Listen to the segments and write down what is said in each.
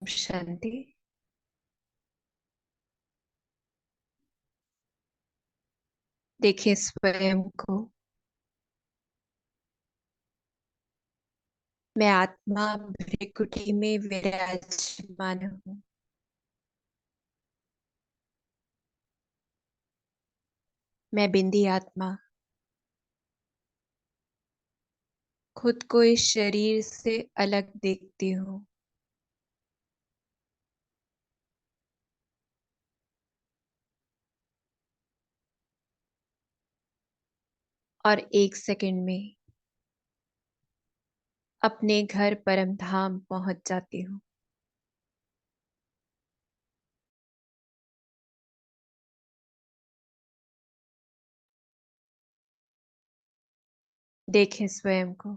शांति। देखिए स्वयं को। मैं आत्मा भृकुटी में विराजमान हूँ। मैं बिंदी आत्मा खुद को इस शरीर से अलग देखती हूँ। और एक सेकंड में अपने घर परम धाम पहुंच जाती हूँ। देखें स्वयं को।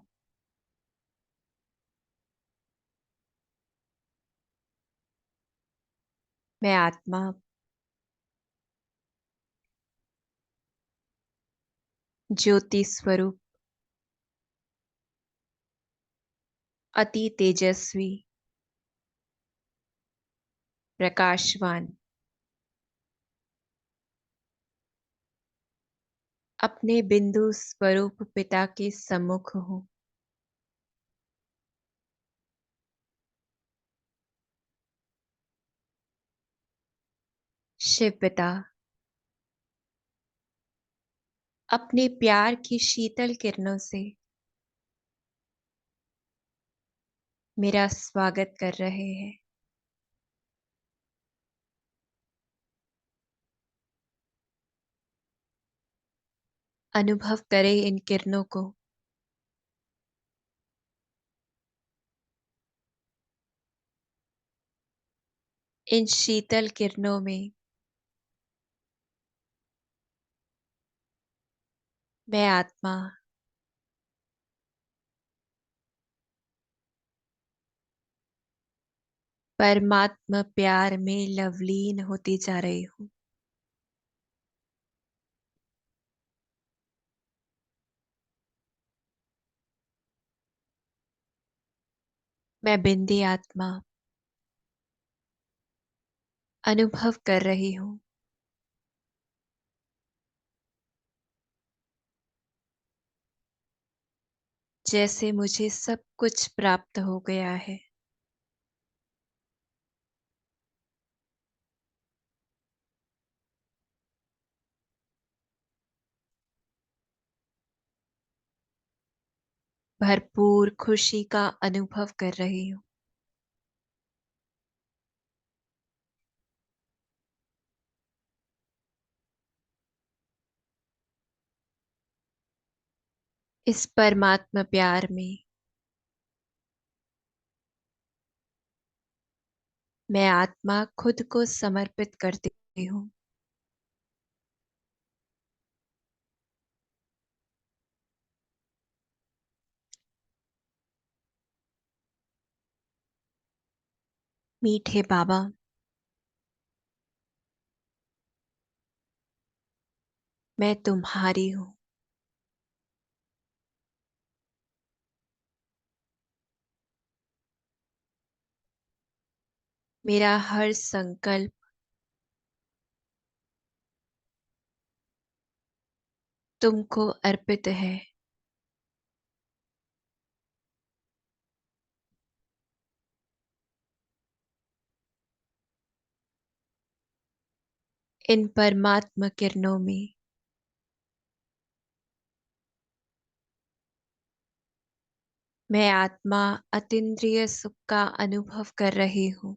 मैं आत्मा ज्योति स्वरूप अति तेजस्वी प्रकाशवान अपने बिंदु स्वरूप पिता के सम्मुख हूँ। शिव पिता अपने प्यार की शीतल किरणों से मेरा स्वागत कर रहे हैं। अनुभव करें इन किरणों को। इन शीतल किरणों में मैं आत्मा परमात्मा प्यार में लवलीन होती जा रही हूँ। मैं बिंदी आत्मा अनुभव कर रही हूँ जैसे मुझे सब कुछ प्राप्त हो गया है। भरपूर खुशी का अनुभव कर रही हूँ। इस परमात्मा प्यार में मैं आत्मा खुद को समर्पित करती हूँ। मीठे बाबा, मैं तुम्हारी हूँ। मेरा हर संकल्प तुमको अर्पित है। इन परमात्मा किरणों में मैं आत्मा अतीन्द्रिय सुख का अनुभव कर रही हूँ।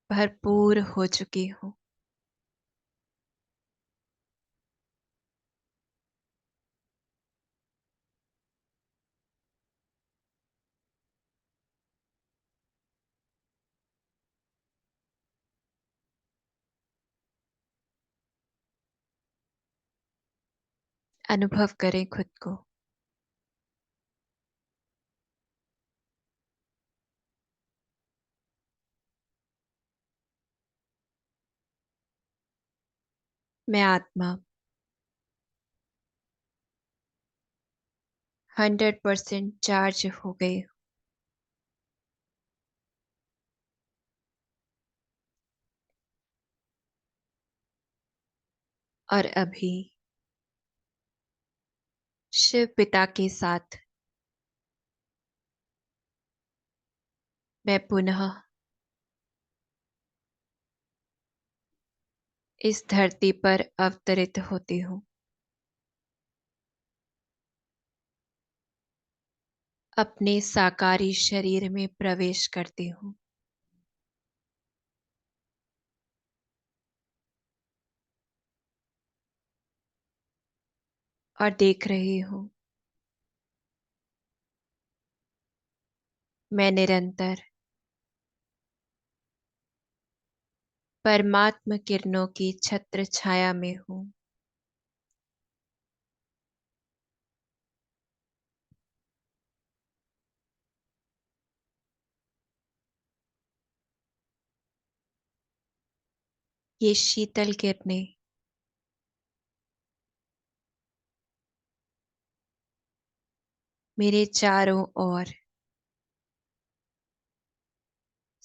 भरपूर हो चुकी हूँ। अनुभव करें खुद को। मैं आत्मा 100% चार्ज हो गई और अभी शिव पिता के साथ मैं पुनः इस धरती पर अवतरित होती हूँ। अपने साकारी शरीर में प्रवेश करती हूँ। और देख रही हूँ मैं निरंतर परमात्म किरणों की छत्र छाया में हूँ। ये शीतल किरणें मेरे चारों ओर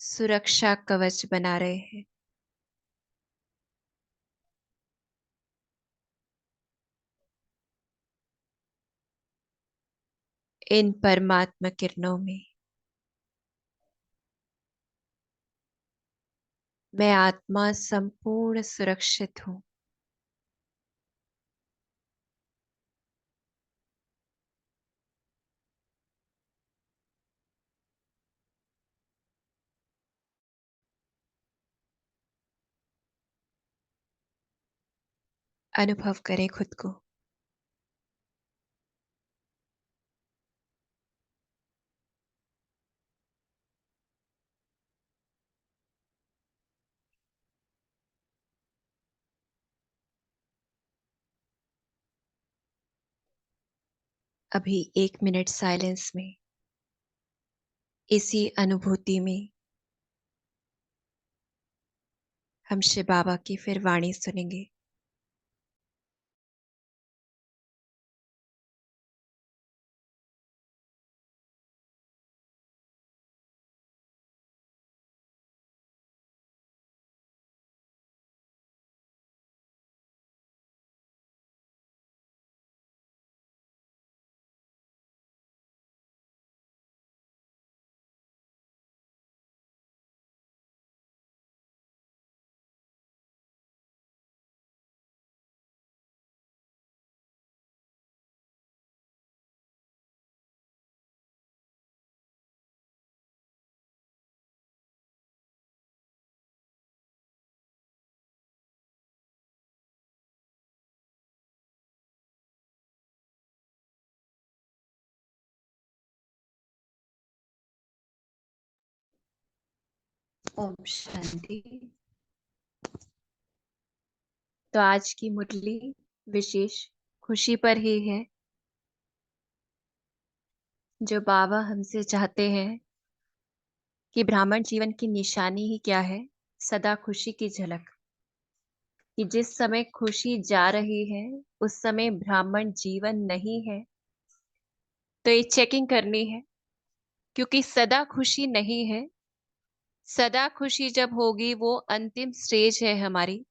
सुरक्षा कवच बना रहे हैं। इन परमात्मा किरणों में मैं आत्मा संपूर्ण सुरक्षित हूँ। अनुभव करें खुद को। अभी 1 मिनट साइलेंस में इसी अनुभूति में हम शिव बाबा की फिर वाणी सुनेंगे। ओम शांति। तो आज की मुरली विशेष खुशी पर ही है। जो बाबा हमसे चाहते हैं कि ब्राह्मण जीवन की निशानी ही क्या है, सदा खुशी की झलक। कि जिस समय खुशी जा रही है उस समय ब्राह्मण जीवन नहीं है, तो ये चेकिंग करनी है। क्योंकि सदा खुशी नहीं है। सदा खुशी जब होगी वो अंतिम स्टेज है हमारी,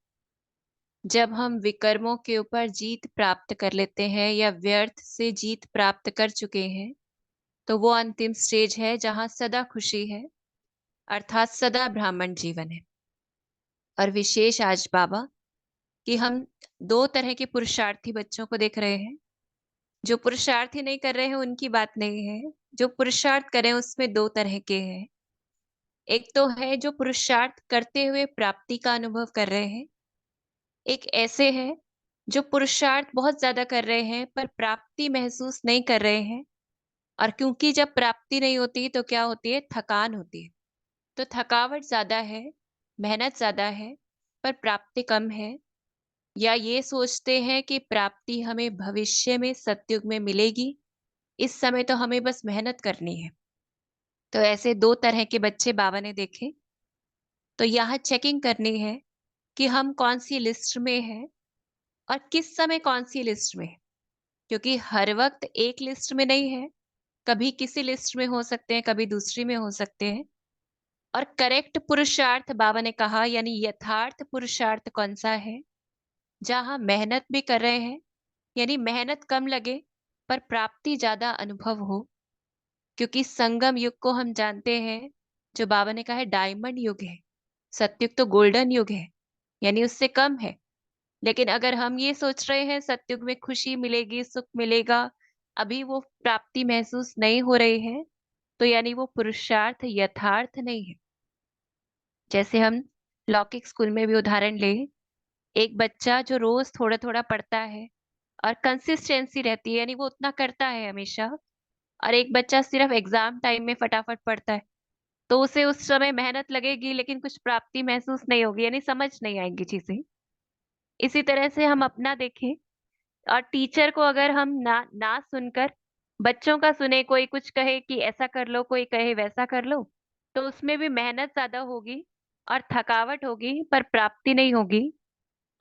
जब हम विकर्मों के ऊपर जीत प्राप्त कर लेते हैं या व्यर्थ से जीत प्राप्त कर चुके हैं, तो वो अंतिम स्टेज है जहां सदा खुशी है, अर्थात सदा ब्राह्मण जीवन है। और विशेष आज बाबा कि हम दो तरह के पुरुषार्थी बच्चों को देख रहे हैं। जो पुरुषार्थ ही नहीं कर रहे हैं उनकी बात नहीं है। जो पुरुषार्थ करें उसमें दो तरह के हैं। एक तो है जो पुरुषार्थ करते हुए प्राप्ति का अनुभव कर रहे हैं। एक ऐसे हैं जो पुरुषार्थ बहुत ज्यादा कर रहे हैं पर प्राप्ति महसूस नहीं कर रहे हैं। और क्योंकि जब प्राप्ति नहीं होती तो क्या होती है, थकान होती है। तो थकावट ज्यादा है, मेहनत ज्यादा है, पर प्राप्ति कम है। या ये सोचते हैं कि प्राप्ति हमें भविष्य में सतयुग में मिलेगी, इस समय तो हमें बस मेहनत करनी है। तो ऐसे दो तरह के बच्चे बाबा ने देखे। तो यहाँ चेकिंग करनी है कि हम कौन सी लिस्ट में हैं। और किस समय कौन-सी लिस्ट में है। क्योंकि हर वक़्त एक लिस्ट में नहीं है, कभी किसी लिस्ट में हो सकते हैं, कभी दूसरी में हो सकते हैं। और करेक्ट पुरुषार्थ बाबा ने कहा यानी यथार्थ पुरुषार्थ कौन-सा है, जहाँ मेहनत भी कर रहे हैं, यानी मेहनत कम लगे पर प्राप्ति ज़्यादा अनुभव हो। क्योंकि संगम युग को हम जानते हैं, जो बाबा ने कहा है डायमंड युग है, सतयुग तो गोल्डन युग है, यानी उससे कम है। लेकिन अगर हम ये सोच रहे हैं सतयुग में खुशी मिलेगी, सुख मिलेगा, अभी वो प्राप्ति महसूस नहीं हो रही है, तो यानी वो पुरुषार्थ यथार्थ नहीं है। जैसे हम लौकिक स्कूल में भी उदाहरण लें, एक बच्चा जो रोज थोड़ा-थोड़ा पढ़ता है और कंसिस्टेंसी रहती है, यानी वो उतना करता है हमेशा, और एक बच्चा सिर्फ एग्जाम टाइम में फटाफट पढ़ता है, तो उसे उस समय मेहनत लगेगी लेकिन कुछ प्राप्ति महसूस नहीं होगी, यानी समझ नहीं आएंगी चीजें। इसी तरह से हम अपना देखें, और टीचर को अगर हम ना ना सुनकर बच्चों का सुने, कोई कुछ कहे कि ऐसा कर लो, कोई कहे वैसा कर लो, तो उसमें भी मेहनत ज्यादा होगी और थकावट होगी पर प्राप्ति नहीं होगी।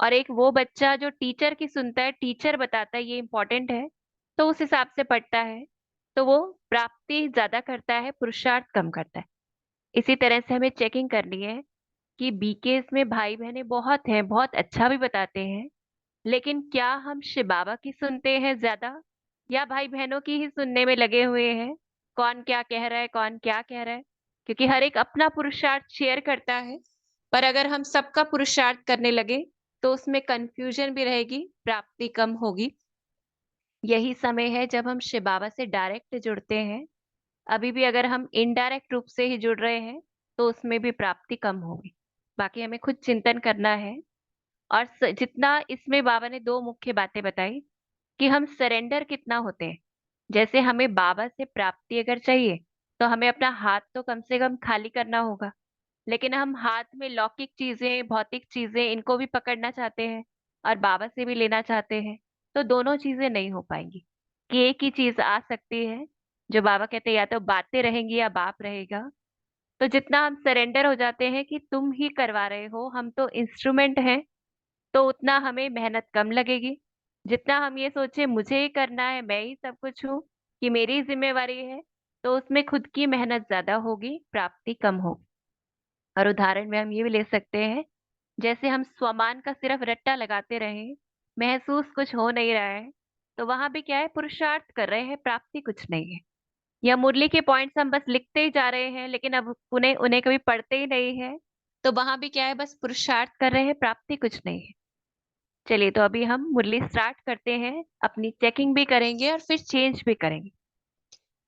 और एक वो बच्चा जो टीचर की सुनता है, टीचर बताता है ये इंपॉर्टेंट है, तो उस हिसाब से पढ़ता है, तो वो प्राप्ति ज्यादा करता है, पुरुषार्थ कम करता है। इसी तरह से हमें चेकिंग करनी है कि बीकेएस में भाई बहनें बहुत हैं, बहुत अच्छा भी बताते हैं, लेकिन क्या हम शिव बाबा की सुनते हैं ज्यादा, या भाई बहनों की ही सुनने में लगे हुए हैं, कौन क्या कह रहा है, कौन क्या कह रहा है। क्योंकि हर एक अपना पुरुषार्थ शेयर करता है, पर अगर हम सबका पुरुषार्थ करने लगे तो उसमें कंफ्यूजन भी रहेगी, प्राप्ति कम होगी। यही समय है जब हम शिव बाबा से डायरेक्ट जुड़ते हैं। अभी भी अगर हम इनडायरेक्ट रूप से ही जुड़ रहे हैं तो उसमें भी प्राप्ति कम होगी। बाकी हमें खुद चिंतन करना है। और जितना इसमें बाबा ने दो मुख्य बातें बताई कि हम सरेंडर कितना होते हैं। जैसे हमें बाबा से प्राप्ति अगर चाहिए तो हमें अपना हाथ तो कम से कम खाली करना होगा, लेकिन हम हाथ में लौकिक चीजें, भौतिक चीजें, इनको भी पकड़ना चाहते हैं और बाबा से भी लेना चाहते हैं, तो दोनों चीजें नहीं हो पाएंगी। कि एक ही चीज आ सकती है, जो बाबा कहते हैं या तो बातें रहेंगी या बाप रहेगा। तो जितना हम सरेंडर हो जाते हैं कि तुम ही करवा रहे हो, हम तो इंस्ट्रूमेंट हैं, तो उतना हमें मेहनत कम लगेगी। जितना हम ये सोचे मुझे ही करना है, मैं ही सब कुछ हूँ, कि मेरी जिम्मेवारी है, तो उसमें खुद की मेहनत ज्यादा होगी, प्राप्ति कम होगी। और उदाहरण में हम ये भी ले सकते हैं, जैसे हम स्वमान का सिर्फ रट्टा लगाते रहे, महसूस कुछ हो नहीं रहा है, तो वहां भी क्या है, पुरुषार्थ कर रहे हैं, प्राप्ति कुछ नहीं है। या मुरली के पॉइंट्स हम बस लिखते ही जा रहे हैं लेकिन अब उन्हें उन्हें कभी पढ़ते ही नहीं है, तो वहां भी क्या है, बस पुरुषार्थ कर रहे हैं, प्राप्ति कुछ नहीं है। चलिए, तो अभी हम मुरली स्टार्ट करते हैं, अपनी चेकिंग भी करेंगे और फिर चेंज भी करेंगे।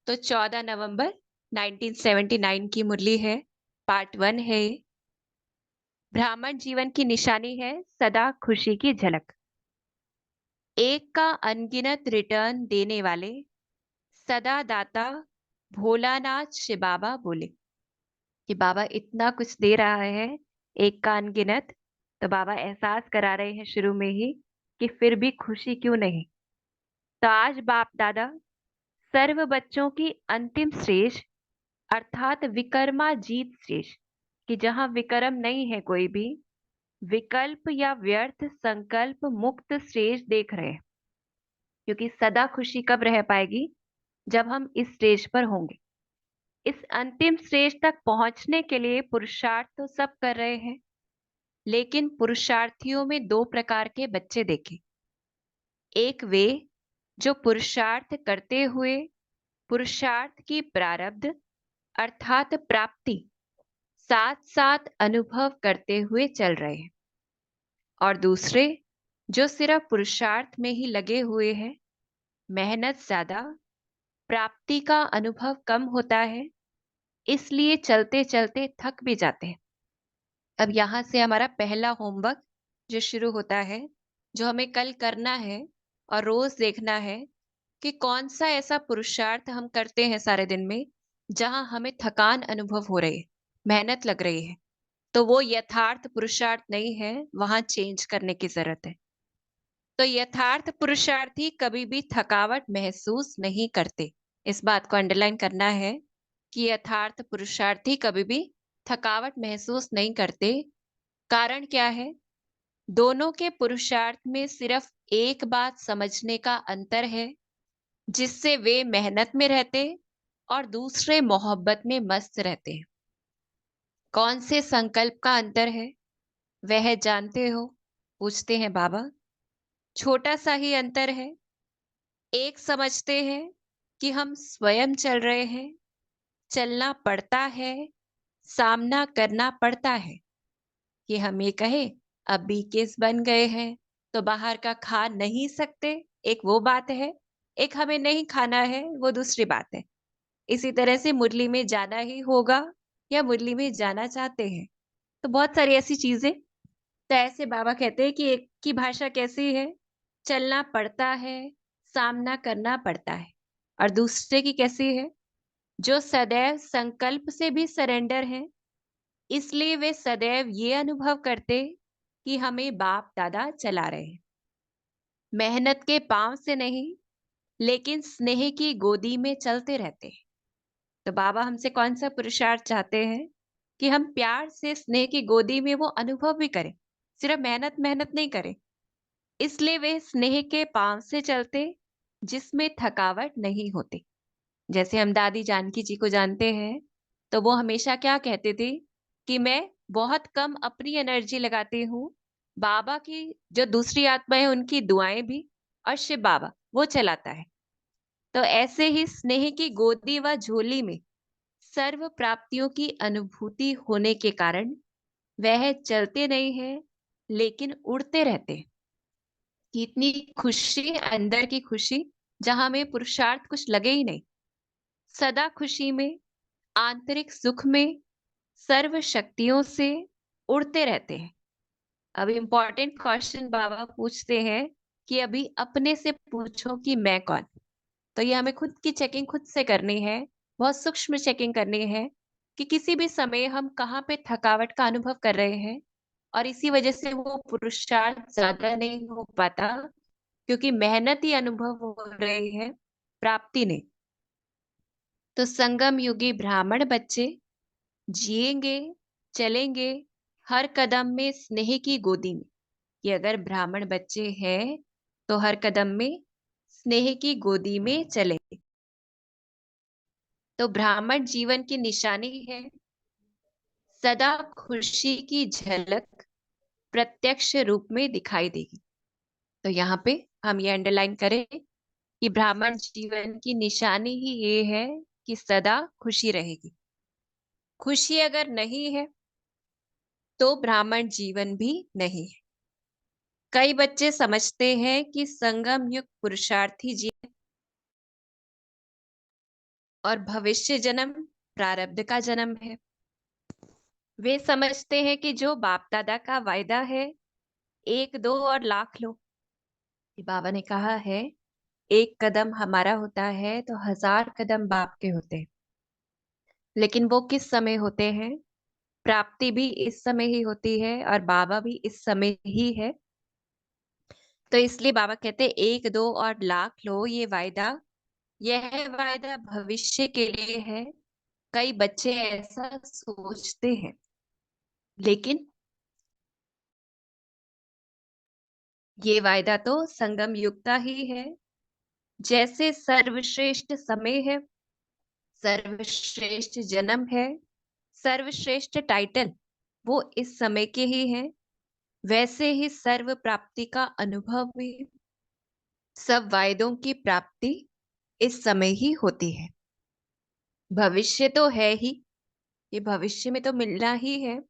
तो 14 नवंबर 1979 की मुरली है, पार्ट 1 है ये। ब्राह्मण जीवन की निशानी है सदा खुशी की झलक। एक का अनगिनत रिटर्न देने वाले सदा दाता भोलानाथ शिव बाबा बोले, कि बाबा इतना कुछ दे रहा है, एक का अनगिनत, तो बाबा एहसास करा रहे हैं शुरू में ही कि फिर भी खुशी क्यों नहीं। तो आज बाप दादा सर्व बच्चों की अंतिम स्टेज, अर्थात विकर्मा जीत स्टेज, कि जहां विकर्म नहीं है कोई भी, विकल्प या व्यर्थ संकल्प मुक्त स्टेज देख रहे हैं। क्योंकि सदा खुशी कब रह पाएगी, जब हम इस स्टेज पर होंगे। इस अंतिम स्टेज तक पहुंचने के लिए पुरुषार्थ तो सब कर रहे हैं, लेकिन पुरुषार्थियों में दो प्रकार के बच्चे देखे। एक वे जो पुरुषार्थ करते हुए पुरुषार्थ की प्रारब्ध अर्थात प्राप्ति साथ साथ अनुभव करते हुए चल रहे हैं, और दूसरे जो सिर्फ पुरुषार्थ में ही लगे हुए हैं, मेहनत ज्यादा, प्राप्ति का अनुभव कम होता है, इसलिए चलते चलते थक भी जाते हैं। अब यहाँ से हमारा पहला होमवर्क जो शुरू होता है, जो हमें कल करना है और रोज देखना है कि कौन सा ऐसा पुरुषार्थ हम करते हैं सारे दिन में जहां हमें थकान अनुभव हो रही है, मेहनत लग रही है, तो वो यथार्थ पुरुषार्थ नहीं है, वहां चेंज करने की जरूरत है। तो यथार्थ पुरुषार्थी कभी भी थकावट महसूस नहीं करते। इस बात को अंडरलाइन करना है कि यथार्थ पुरुषार्थी कभी भी थकावट महसूस नहीं करते। कारण क्या है? दोनों के पुरुषार्थ में सिर्फ एक बात समझने का अंतर है, जिससे वे मेहनत में रहते और दूसरे मोहब्बत में मस्त रहते हैं। कौन से संकल्प का अंतर है, वह जानते हो? पूछते हैं बाबा। छोटा सा ही अंतर है। एक समझते हैं कि हम स्वयं चल रहे हैं, चलना पड़ता है, सामना करना पड़ता है। कि हम ये कहें अब 21 बन गए हैं तो बाहर का खा नहीं सकते, एक वो बात है। एक हमें नहीं खाना है, वो दूसरी बात है। इसी तरह से मुरली में जाना ही होगा या मुरली में जाना चाहते हैं, तो बहुत सारी ऐसी चीजें। तो ऐसे बाबा कहते हैं कि एक की भाषा कैसी है, चलना पड़ता है, सामना करना पड़ता है। और दूसरे की कैसी है, जो सदैव संकल्प से भी सरेंडर है, इसलिए वे सदैव ये अनुभव करते कि हमें बाप दादा चला रहे हैं। मेहनत के पांव से नहीं, लेकिन स्नेह की गोदी में चलते रहते हैं। तो बाबा हमसे कौन सा पुरुषार्थ चाहते हैं कि हम प्यार से स्नेह की गोदी में वो अनुभव भी करें, सिर्फ मेहनत मेहनत नहीं करें। इसलिए वे स्नेह के पांव से चलते, जिसमें थकावट नहीं होती। जैसे हम दादी जानकी जी को जानते हैं, तो वो हमेशा क्या कहते थे कि मैं बहुत कम अपनी एनर्जी लगाती हूँ, बाबा की जो दूसरी आत्मा है उनकी दुआएं भी, और शिव बाबा वो चलाता है। तो ऐसे ही स्नेह की गोदी व झोली में सर्व प्राप्तियों की अनुभूति होने के कारण वह चलते नहीं है, लेकिन उड़ते रहते हैं। कि इतनी खुशी, अंदर की खुशी, जहां में पुरुषार्थ कुछ लगे ही नहीं, सदा खुशी में, आंतरिक सुख में, सर्व शक्तियों से उड़ते रहते हैं। अब इम्पोर्टेंट क्वेश्चन बाबा पूछते हैं कि अभी अपने से पूछो कि मैं कौन। तो ये हमें खुद की चेकिंग खुद से करनी है, बहुत सूक्ष्म चेकिंग करनी है कि किसी भी समय हम कहाँ पे थकावट का अनुभव कर रहे हैं, और इसी वजह से वो पुरुषार्थ ज्यादा नहीं हो पाता, क्योंकि मेहनत ही अनुभव हो रही है, प्राप्ति नहीं। तो संगम युगी ब्राह्मण बच्चे जिएंगे, चलेंगे हर कदम में स्नेह की गोदी में। कि अगर ब्राह्मण बच्चे हैं तो हर कदम में स्नेह की गोदी में चलेंगे। तो ब्राह्मण जीवन की निशानी है, सदा खुशी की झलक प्रत्यक्ष रूप में दिखाई देगी। तो यहाँ पे हम ये अंडरलाइन करें कि ब्राह्मण जीवन की निशानी ही ये है कि सदा खुशी रहेगी। खुशी अगर नहीं है तो ब्राह्मण जीवन भी नहीं है। कई बच्चे समझते हैं कि संगम युग पुरुषार्थी जीवन और भविष्य जन्म प्रारब्ध का जन्म है। वे समझते हैं कि जो बाप दादा का वायदा है, एक दो और लाख लो। कि बाबा ने कहा है एक कदम हमारा होता है तो 1000 कदम बाप के होते हैं। लेकिन वो किस समय होते हैं? प्राप्ति भी इस समय ही होती है और बाबा भी इस समय ही है। तो इसलिए बाबा कहते हैं एक दो और लाख लो, ये वायदा, यह वायदा भविष्य के लिए है। कई बच्चे ऐसा सोचते हैं, लेकिन ये वायदा तो संगम युग का ही है। जैसे सर्वश्रेष्ठ समय है, सर्वश्रेष्ठ जन्म है, सर्वश्रेष्ठ टाइटल वो इस समय के ही है, वैसे ही सर्व प्राप्ति का अनुभव भी, सब वायदों की प्राप्ति इस समय ही होती है। भविष्य तो है ही, ये भविष्य में तो मिलना ही है,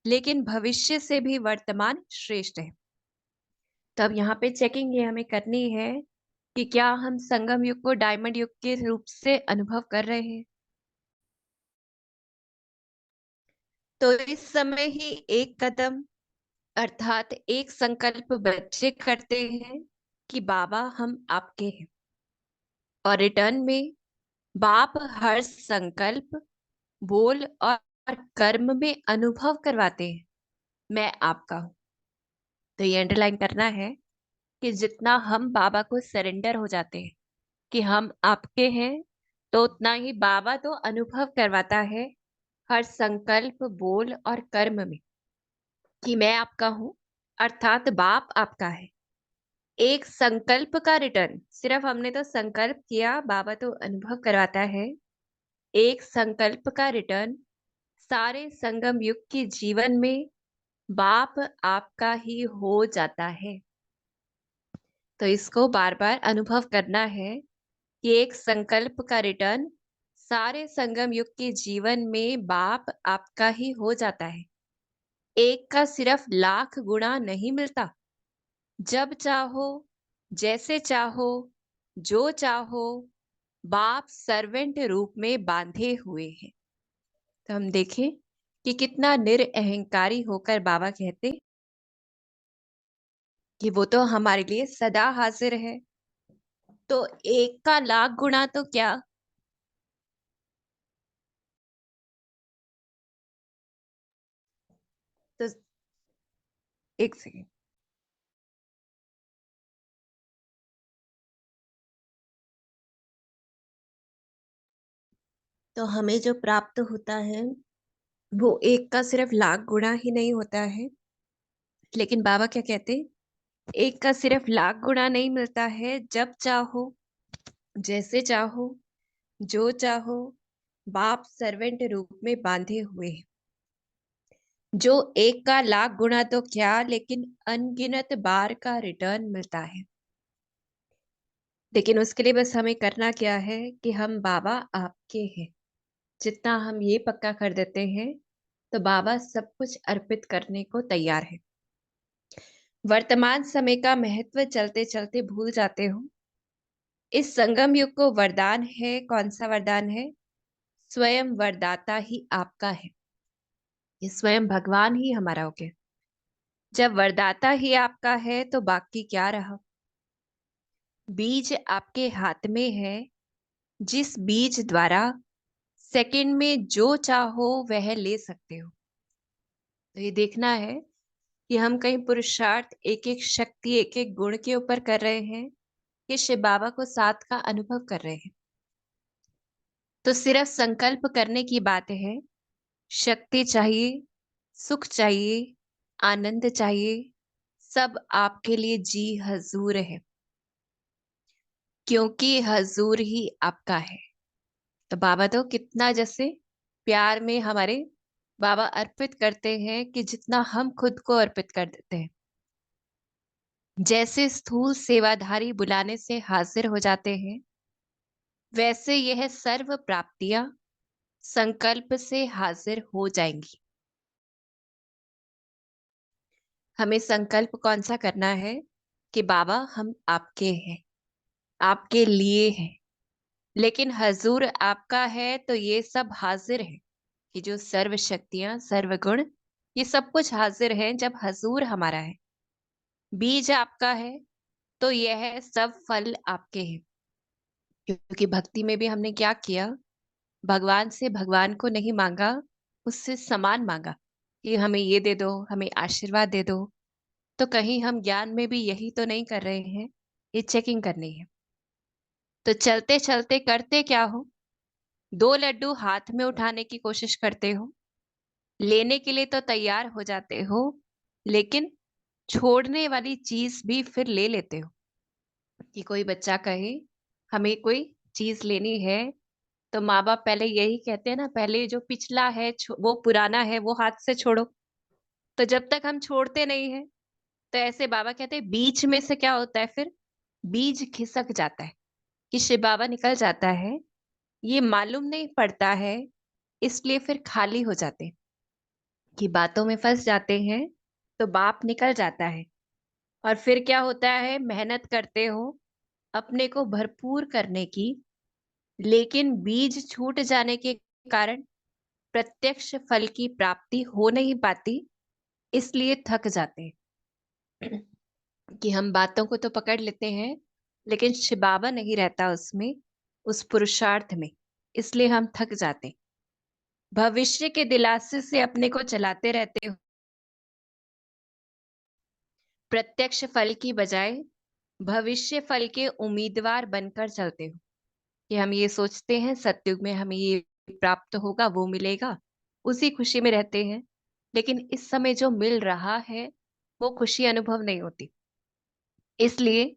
लेकिन भविष्य से भी वर्तमान श्रेष्ठ है। तब यहाँ पे चेकिंग ये हमें करनी है कि क्या हम संगम युग को डायमंड युग के रूप से अनुभव कर रहे हैं। तो इस समय ही एक कदम अर्थात एक संकल्प बच्चे करते हैं कि बाबा हम आपके हैं, और रिटर्न में बाप हर संकल्प, बोल और कर्म में अनुभव करवाते हैं मैं आपका हूं। तो ये अंडरलाइन करना है कि जितना हम बाबा को सरेंडर हो जाते हैं कि हम आपके हैं, तो उतना ही बाबा तो अनुभव करवाता है हर संकल्प, बोल और कर्म में कि मैं आपका हूं। अर्थात बाप आपका है। एक संकल्प का रिटर्न, सिर्फ हमने तो संकल्प किया, बाबा तो अनुभव करवाता है। एक संकल्प का रिटर्न सारे संगम युग के जीवन में बाप आपका ही हो जाता है। तो इसको बार बार अनुभव करना है कि एक संकल्प का रिटर्न सारे संगम युग के जीवन में बाप आपका ही हो जाता है। एक का सिर्फ लाख गुना नहीं मिलता। जब चाहो, जैसे चाहो, जो चाहो, बाप सर्वेंट रूप में बांधे हुए हैं। तो हम देखें कि कितना निरअहंकारी होकर बाबा कहते कि वो तो हमारे लिए सदा हाजिर है। तो एक का लाख गुना तो क्या, तो एक सेकेंड। तो हमें जो प्राप्त होता है वो एक का सिर्फ लाख गुना ही नहीं होता है। लेकिन बाबा क्या कहते, एक का सिर्फ लाख गुना नहीं मिलता है। जब चाहो, जैसे चाहो, जो चाहो, बाप सर्वेंट रूप में बांधे हुए हैं। जो एक का लाख गुना तो क्या, लेकिन अनगिनत बार का रिटर्न मिलता है। लेकिन उसके लिए बस हमें करना क्या है कि हम बाबा आपके हैं। जितना हम ये पक्का कर देते हैं तो बाबा सब कुछ अर्पित करने को तैयार है। वर्तमान समय का महत्व चलते चलते भूल जाते हो। इस संगम युग को वरदान है, कौन सा वरदान है? स्वयं वरदाता ही आपका है। ये स्वयं भगवान ही हमारा हो गया। जब वरदाता ही आपका है तो बाकी क्या रहा? बीज आपके हाथ में है, जिस बीज द्वारा सेकंड में जो चाहो वह ले सकते हो। तो ये देखना है कि हम कहीं पुरुषार्थ एक एक शक्ति एक एक गुण के ऊपर कर रहे हैं कि शिव बाबा को साथ का अनुभव कर रहे हैं। तो सिर्फ संकल्प करने की बात है। शक्ति चाहिए, सुख चाहिए, आनंद चाहिए, सब आपके लिए जी हजूर है, क्योंकि हजूर ही आपका है। तो बाबा तो कितना जैसे प्यार में हमारे बाबा अर्पित करते हैं कि जितना हम खुद को अर्पित कर देते हैं। जैसे स्थूल सेवाधारी बुलाने से हाजिर हो जाते हैं, वैसे यह सर्व प्राप्तियां संकल्प से हाजिर हो जाएंगी। हमें संकल्प कौन सा करना है कि बाबा हम आपके हैं, आपके लिए हैं। लेकिन हजूर आपका है तो ये सब हाजिर है कि जो सर्व शक्तियां, सर्व गुण, ये सब कुछ हाजिर है जब हजूर हमारा है। बीज आपका है तो यह सब फल आपके हैं। क्योंकि भक्ति में भी हमने क्या किया, भगवान से भगवान को नहीं मांगा, उससे समान मांगा कि हमें ये दे दो, हमें आशीर्वाद दे दो। तो कहीं हम ज्ञान में भी यही तो नहीं कर रहे हैं? ये चेकिंग करनी है। तो चलते चलते करते क्या हो, दो लड्डू हाथ में उठाने की कोशिश करते हो, लेने के लिए तो तैयार हो जाते हो, लेकिन छोड़ने वाली चीज भी फिर ले लेते हो। कि कोई बच्चा कहे हमें कोई चीज लेनी है, तो माँ बाप पहले यही कहते हैं ना, पहले जो पिछला है वो पुराना है वो हाथ से छोड़ो। तो जब तक हम छोड़ते नहीं है, तो ऐसे बाबा कहते हैं बीच में से क्या होता है, फिर बीज खिसक जाता है कि शिव बाबा निकल जाता है, ये मालूम नहीं पड़ता है। इसलिए फिर खाली हो जाते हैं कि बातों में फंस जाते हैं। तो बाप निकल जाता है और फिर क्या होता है, मेहनत करते हो अपने को भरपूर करने की, लेकिन बीज छूट जाने के कारण प्रत्यक्ष फल की प्राप्ति हो नहीं पाती। इसलिए थक जाते हैं कि हम बातों को तो पकड़ लेते हैं, लेकिन शिव बाबा नहीं रहता उसमें, उस पुरुषार्थ में। इसलिए हम थक जाते हैं। भविष्य के दिलासे से अपने को चलाते रहते हो, प्रत्यक्ष फल की बजाय भविष्य फल के उम्मीदवार बनकर चलते हो। कि हम ये सोचते हैं सतयुग में हमें ये प्राप्त होगा, वो मिलेगा, उसी खुशी में रहते हैं। लेकिन इस समय जो मिल रहा है वो खुशी अनुभव नहीं होती। इसलिए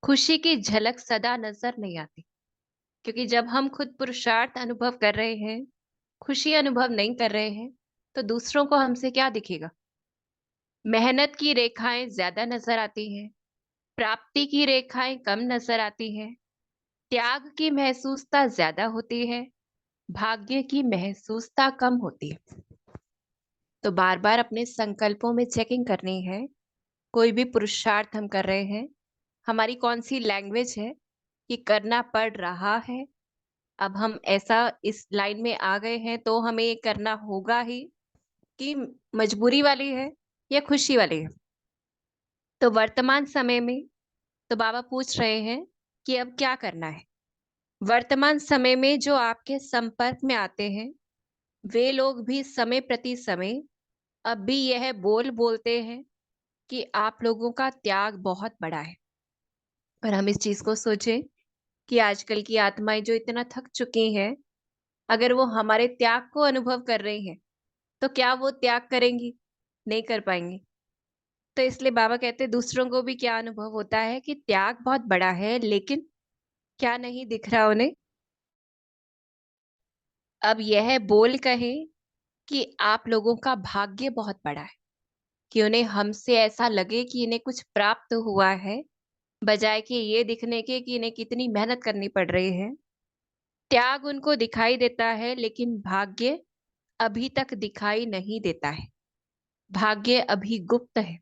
खुशी की झलक सदा नजर नहीं आती, क्योंकि जब हम खुद पुरुषार्थ अनुभव कर रहे हैं, खुशी अनुभव नहीं कर रहे हैं, तो दूसरों को हमसे क्या दिखेगा? मेहनत की रेखाएं ज्यादा नजर आती हैं, प्राप्ति की रेखाएं कम नजर आती हैं, त्याग की महसूसता ज्यादा होती है, भाग्य की महसूसता कम होती है। तो बार बार अपने संकल्पों में चेकिंग करनी है। कोई भी पुरुषार्थ हम कर रहे हैं, हमारी कौन सी लैंग्वेज है कि करना पड़ रहा है। अब हम ऐसा इस लाइन में आ गए हैं तो हमें ये करना होगा ही, कि मजबूरी वाली है या खुशी वाली है। तो वर्तमान समय में तो बाबा पूछ रहे हैं कि अब क्या करना है। वर्तमान समय में जो आपके संपर्क में आते हैं, वे लोग भी समय प्रति समय अब भी यह बोलते हैं कि आप लोगों का त्याग बहुत बड़ा है। पर हम इस चीज को सोचें कि आजकल की आत्माएं जो इतना थक चुकी हैं, अगर वो हमारे त्याग को अनुभव कर रही हैं, तो क्या वो त्याग करेंगी? नहीं कर पाएंगी। तो इसलिए बाबा कहते हैं दूसरों को भी क्या अनुभव होता है कि त्याग बहुत बड़ा है, लेकिन क्या नहीं दिख रहा उन्हें। अब यह बोल कहे कि आप लोगों का भाग्य बहुत बड़ा है, कि उन्हें हमसे ऐसा लगे कि इन्हें कुछ प्राप्त हुआ है, बजाय कि ये दिखने के कि इन्हें कितनी मेहनत करनी पड़ रही है। त्याग उनको दिखाई देता है, लेकिन भाग्य अभी तक दिखाई नहीं देता है। भाग्य अभी गुप्त है।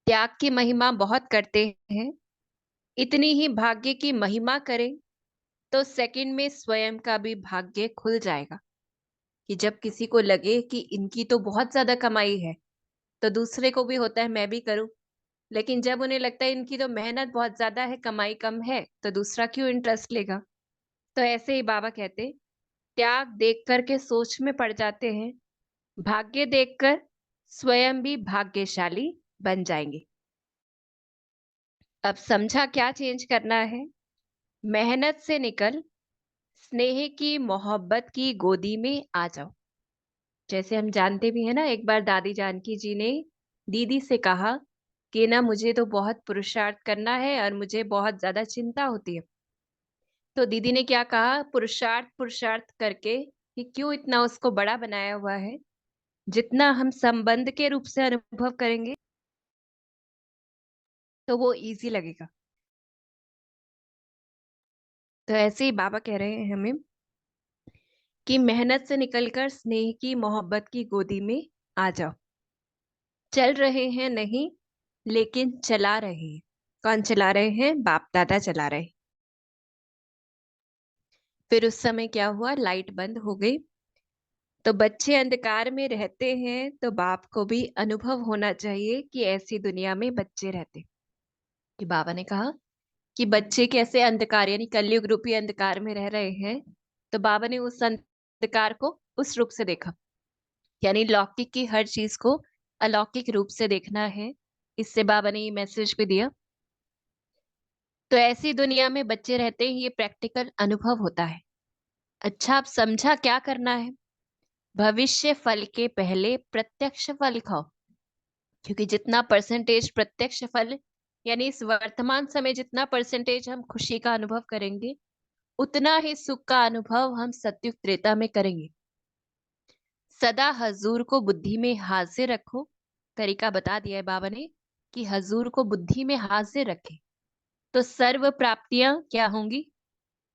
त्याग की महिमा बहुत करते हैं, इतनी ही भाग्य की महिमा करें तो सेकंड में स्वयं का भी भाग्य खुल जाएगा। कि जब किसी को लगे कि इनकी तो बहुत ज्यादा कमाई है, तो दूसरे को भी होता है मैं भी करूं। लेकिन जब उन्हें लगता है इनकी तो मेहनत बहुत ज्यादा है, कमाई कम है, तो दूसरा क्यों इंटरेस्ट लेगा। तो ऐसे ही बाबा कहते, त्याग देख कर के सोच में पड़ जाते हैं, भाग्य देखकर स्वयं भी भाग्यशाली बन जाएंगे। अब समझा क्या चेंज करना है? मेहनत से निकल स्नेह की मोहब्बत की गोदी में आ जाओ। जैसे हम जानते भी हैं ना, एक बार दादी जानकी जी ने दीदी से कहा कि ना मुझे तो बहुत पुरुषार्थ करना है और मुझे बहुत ज्यादा चिंता होती है। तो दीदी ने क्या कहा, पुरुषार्थ पुरुषार्थ करके कि क्यों इतना उसको बड़ा बनाया हुआ है। जितना हम संबंध के रूप से अनुभव करेंगे, तो वो इजी लगेगा। तो ऐसे ही बाबा कह रहे हैं हमें कि मेहनत से निकलकर स्नेह की मोहब्बत की गोदी में आ जाओ। चल रहे हैं नहीं, लेकिन चला रहे हैं। कौन चला रहे हैं? बाप दादा चला रहे। फिर उस समय क्या हुआ, लाइट बंद हो गई। तो बच्चे अंधकार में रहते हैं, तो बाप को भी अनुभव होना चाहिए कि ऐसी दुनिया में बच्चे रहते। कि बाबा ने कहा कि बच्चे कैसे अंधकार यानी कलयुग रूपी अंधकार में रह रहे हैं। तो बाबा ने उस अंधकार को उस रूप से देखा, यानी लौकिक की हर चीज को अलौकिक रूप से देखना है। इससे बाबा ने ये मैसेज भी दिया। तो ऐसी दुनिया में बच्चे रहते ही ये प्रैक्टिकल अनुभव होता है। अच्छा, आप समझा क्या करना है? भविष्य फल के पहले प्रत्यक्ष फल खाओ। क्योंकि जितना परसेंटेज प्रत्यक्ष फल यानी इस वर्तमान समय जितना परसेंटेज हम खुशी का अनुभव करेंगे, उतना ही सुख का अनुभव हम सत्युग त्रेता में करेंगे। सदा हजूर को बुद्धि में हाजिर रखो। तरीका बता दिया है बाबा ने कि हजूर को बुद्धि में हाजिर रखें, तो सर्व प्राप्तियां क्या होंगी?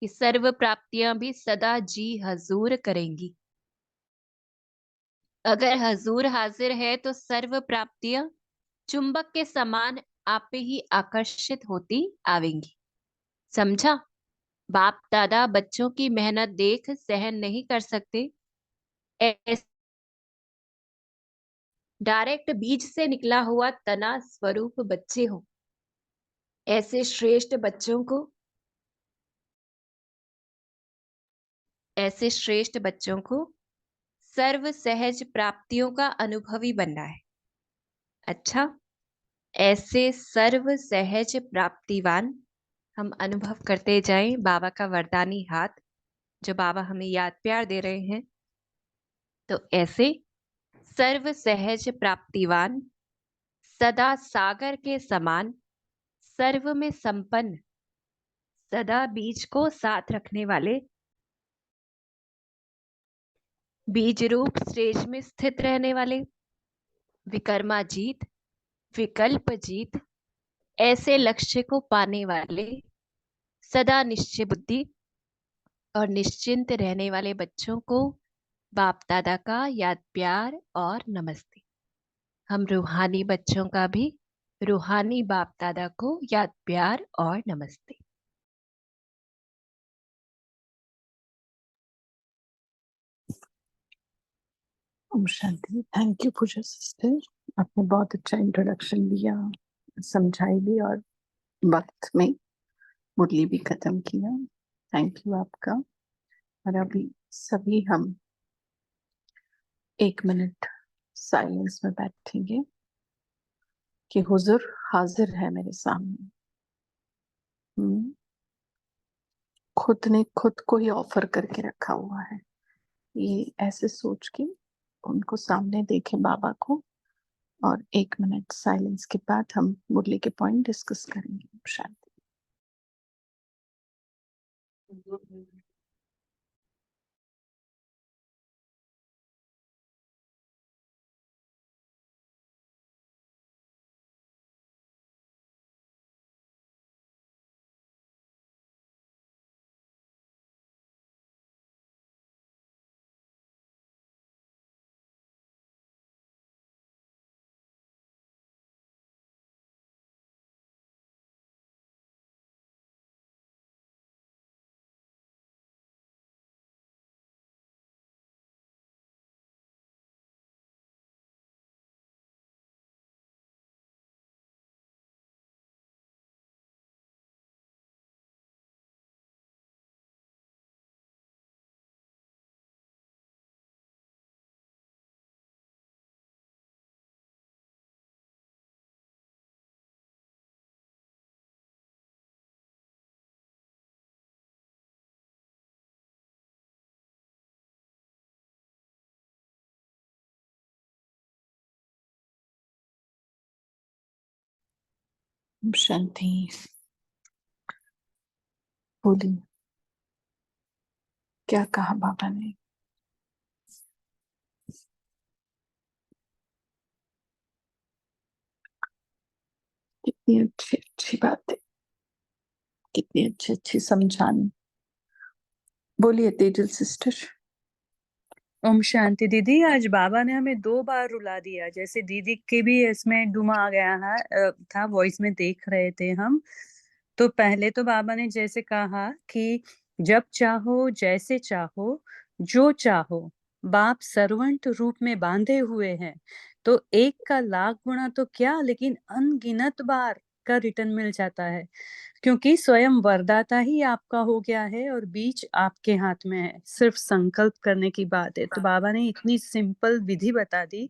कि सर्व प्राप्तियां भी सदा जी हजूर करेंगी। अगर हजूर हाजिर है तो सर्व प्राप्तियां चुंबक के समान आप पे ही आकर्षित होती आवेंगी। समझा? बाप दादा बच्चों की मेहनत देख सहन नहीं कर सकते। ऐसे डायरेक्ट बीज से निकला हुआ तना स्वरूप बच्चे हो। ऐसे श्रेष्ठ बच्चों को सर्व सहज प्राप्तियों का अनुभवी बनना है। अच्छा, ऐसे सर्व सहज प्राप्तिवान हम अनुभव करते जाएं बाबा का वरदानी हाथ, जो बाबा हमें याद प्यार दे रहे हैं। तो ऐसे सर्व सहज प्राप्तिवान, सदा सागर के समान, सर्व में संपन्न, सदा बीज को साथ रखने वाले, बीज रूप स्टेज में स्थित रहने वाले, विकर्मा जीत, विकल्प जीत, ऐसे लक्ष्य को पाने वाले, सदा निश्चय बुद्धि और निश्चिंत रहने वाले बच्चों को बाप दादा का याद प्यार और नमस्ते। हम रूहानी बच्चों का भी रूहानी बाप दादा को याद प्यार और नमस्ते। Om Shanti. Thank you Puja sister, आपने बहुत अच्छा इंट्रोडक्शन दिया, समझाई भी और वक्त में मुरली भी खत्म किया। थैंक यू आपका। और अभी सभी हम 1 मिनट साइलेंस में बैठेंगे कि हुजूर हाजिर है मेरे सामने। खुद ने खुद को ही ऑफर करके रखा हुआ है, ये ऐसे सोच के उनको सामने देखे बाबा को। और 1 मिनट साइलेंस के बाद हम मुरली के पॉइंट डिस्कस करेंगे। शांति। शांति। बोलिए, क्या कहा बाबा ने? कितनी अच्छी अच्छी बात है, कितनी अच्छी अच्छी समझानी। बोलिए तेजल सिस्टर। ओम शांति दीदी। आज बाबा ने हमें 2 बार रुला दिया, जैसे दीदी के भी इसमें डुमा आ गया है, था वॉइस में देख रहे थे हम। तो पहले तो बाबा ने जैसे कहा कि जब चाहो जैसे चाहो जो चाहो, बाप सर्वंट रूप में बांधे हुए हैं। तो 1 का लाख गुणा तो क्या, लेकिन अनगिनत बार का रिटर्न मिल जाता है, क्योंकि स्वयं वरदाता ही आपका हो गया है और बीच आपके हाथ में है। सिर्फ संकल्प करने की बात है। तो बाबा ने इतनी सिंपल विधि बता दी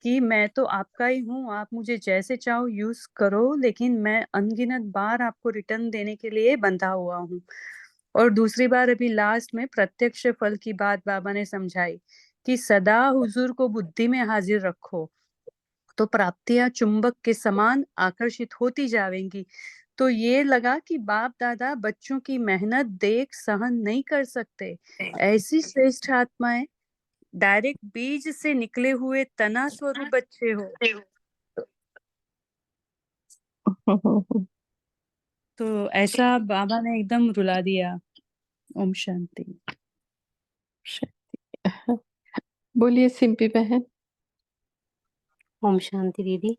कि मैं तो आपका ही हूँ, आप मुझे जैसे चाहो यूज करो, लेकिन मैं अनगिनत बार आपको रिटर्न देने के लिए बंधा हुआ हूँ। और दूसरी बार अभी लास्ट में प्रत्यक्ष फल की बात बाबा ने समझाई कि सदा हुजूर को बुद्धि में हाजिर रखो, तो प्राप्तियां चुंबक के समान आकर्षित होती जाएंगी। तो ये लगा कि बाप दादा बच्चों की मेहनत देख सहन नहीं कर सकते। ऐसी श्रेष्ठ आत्माएं डायरेक्ट बीज से निकले हुए तना स्वरूप बच्चे हो। तो ऐसा बाबा ने एकदम रुला दिया। ओम शांति। बोलिए सिंपी बहन। ओम शांति दीदी।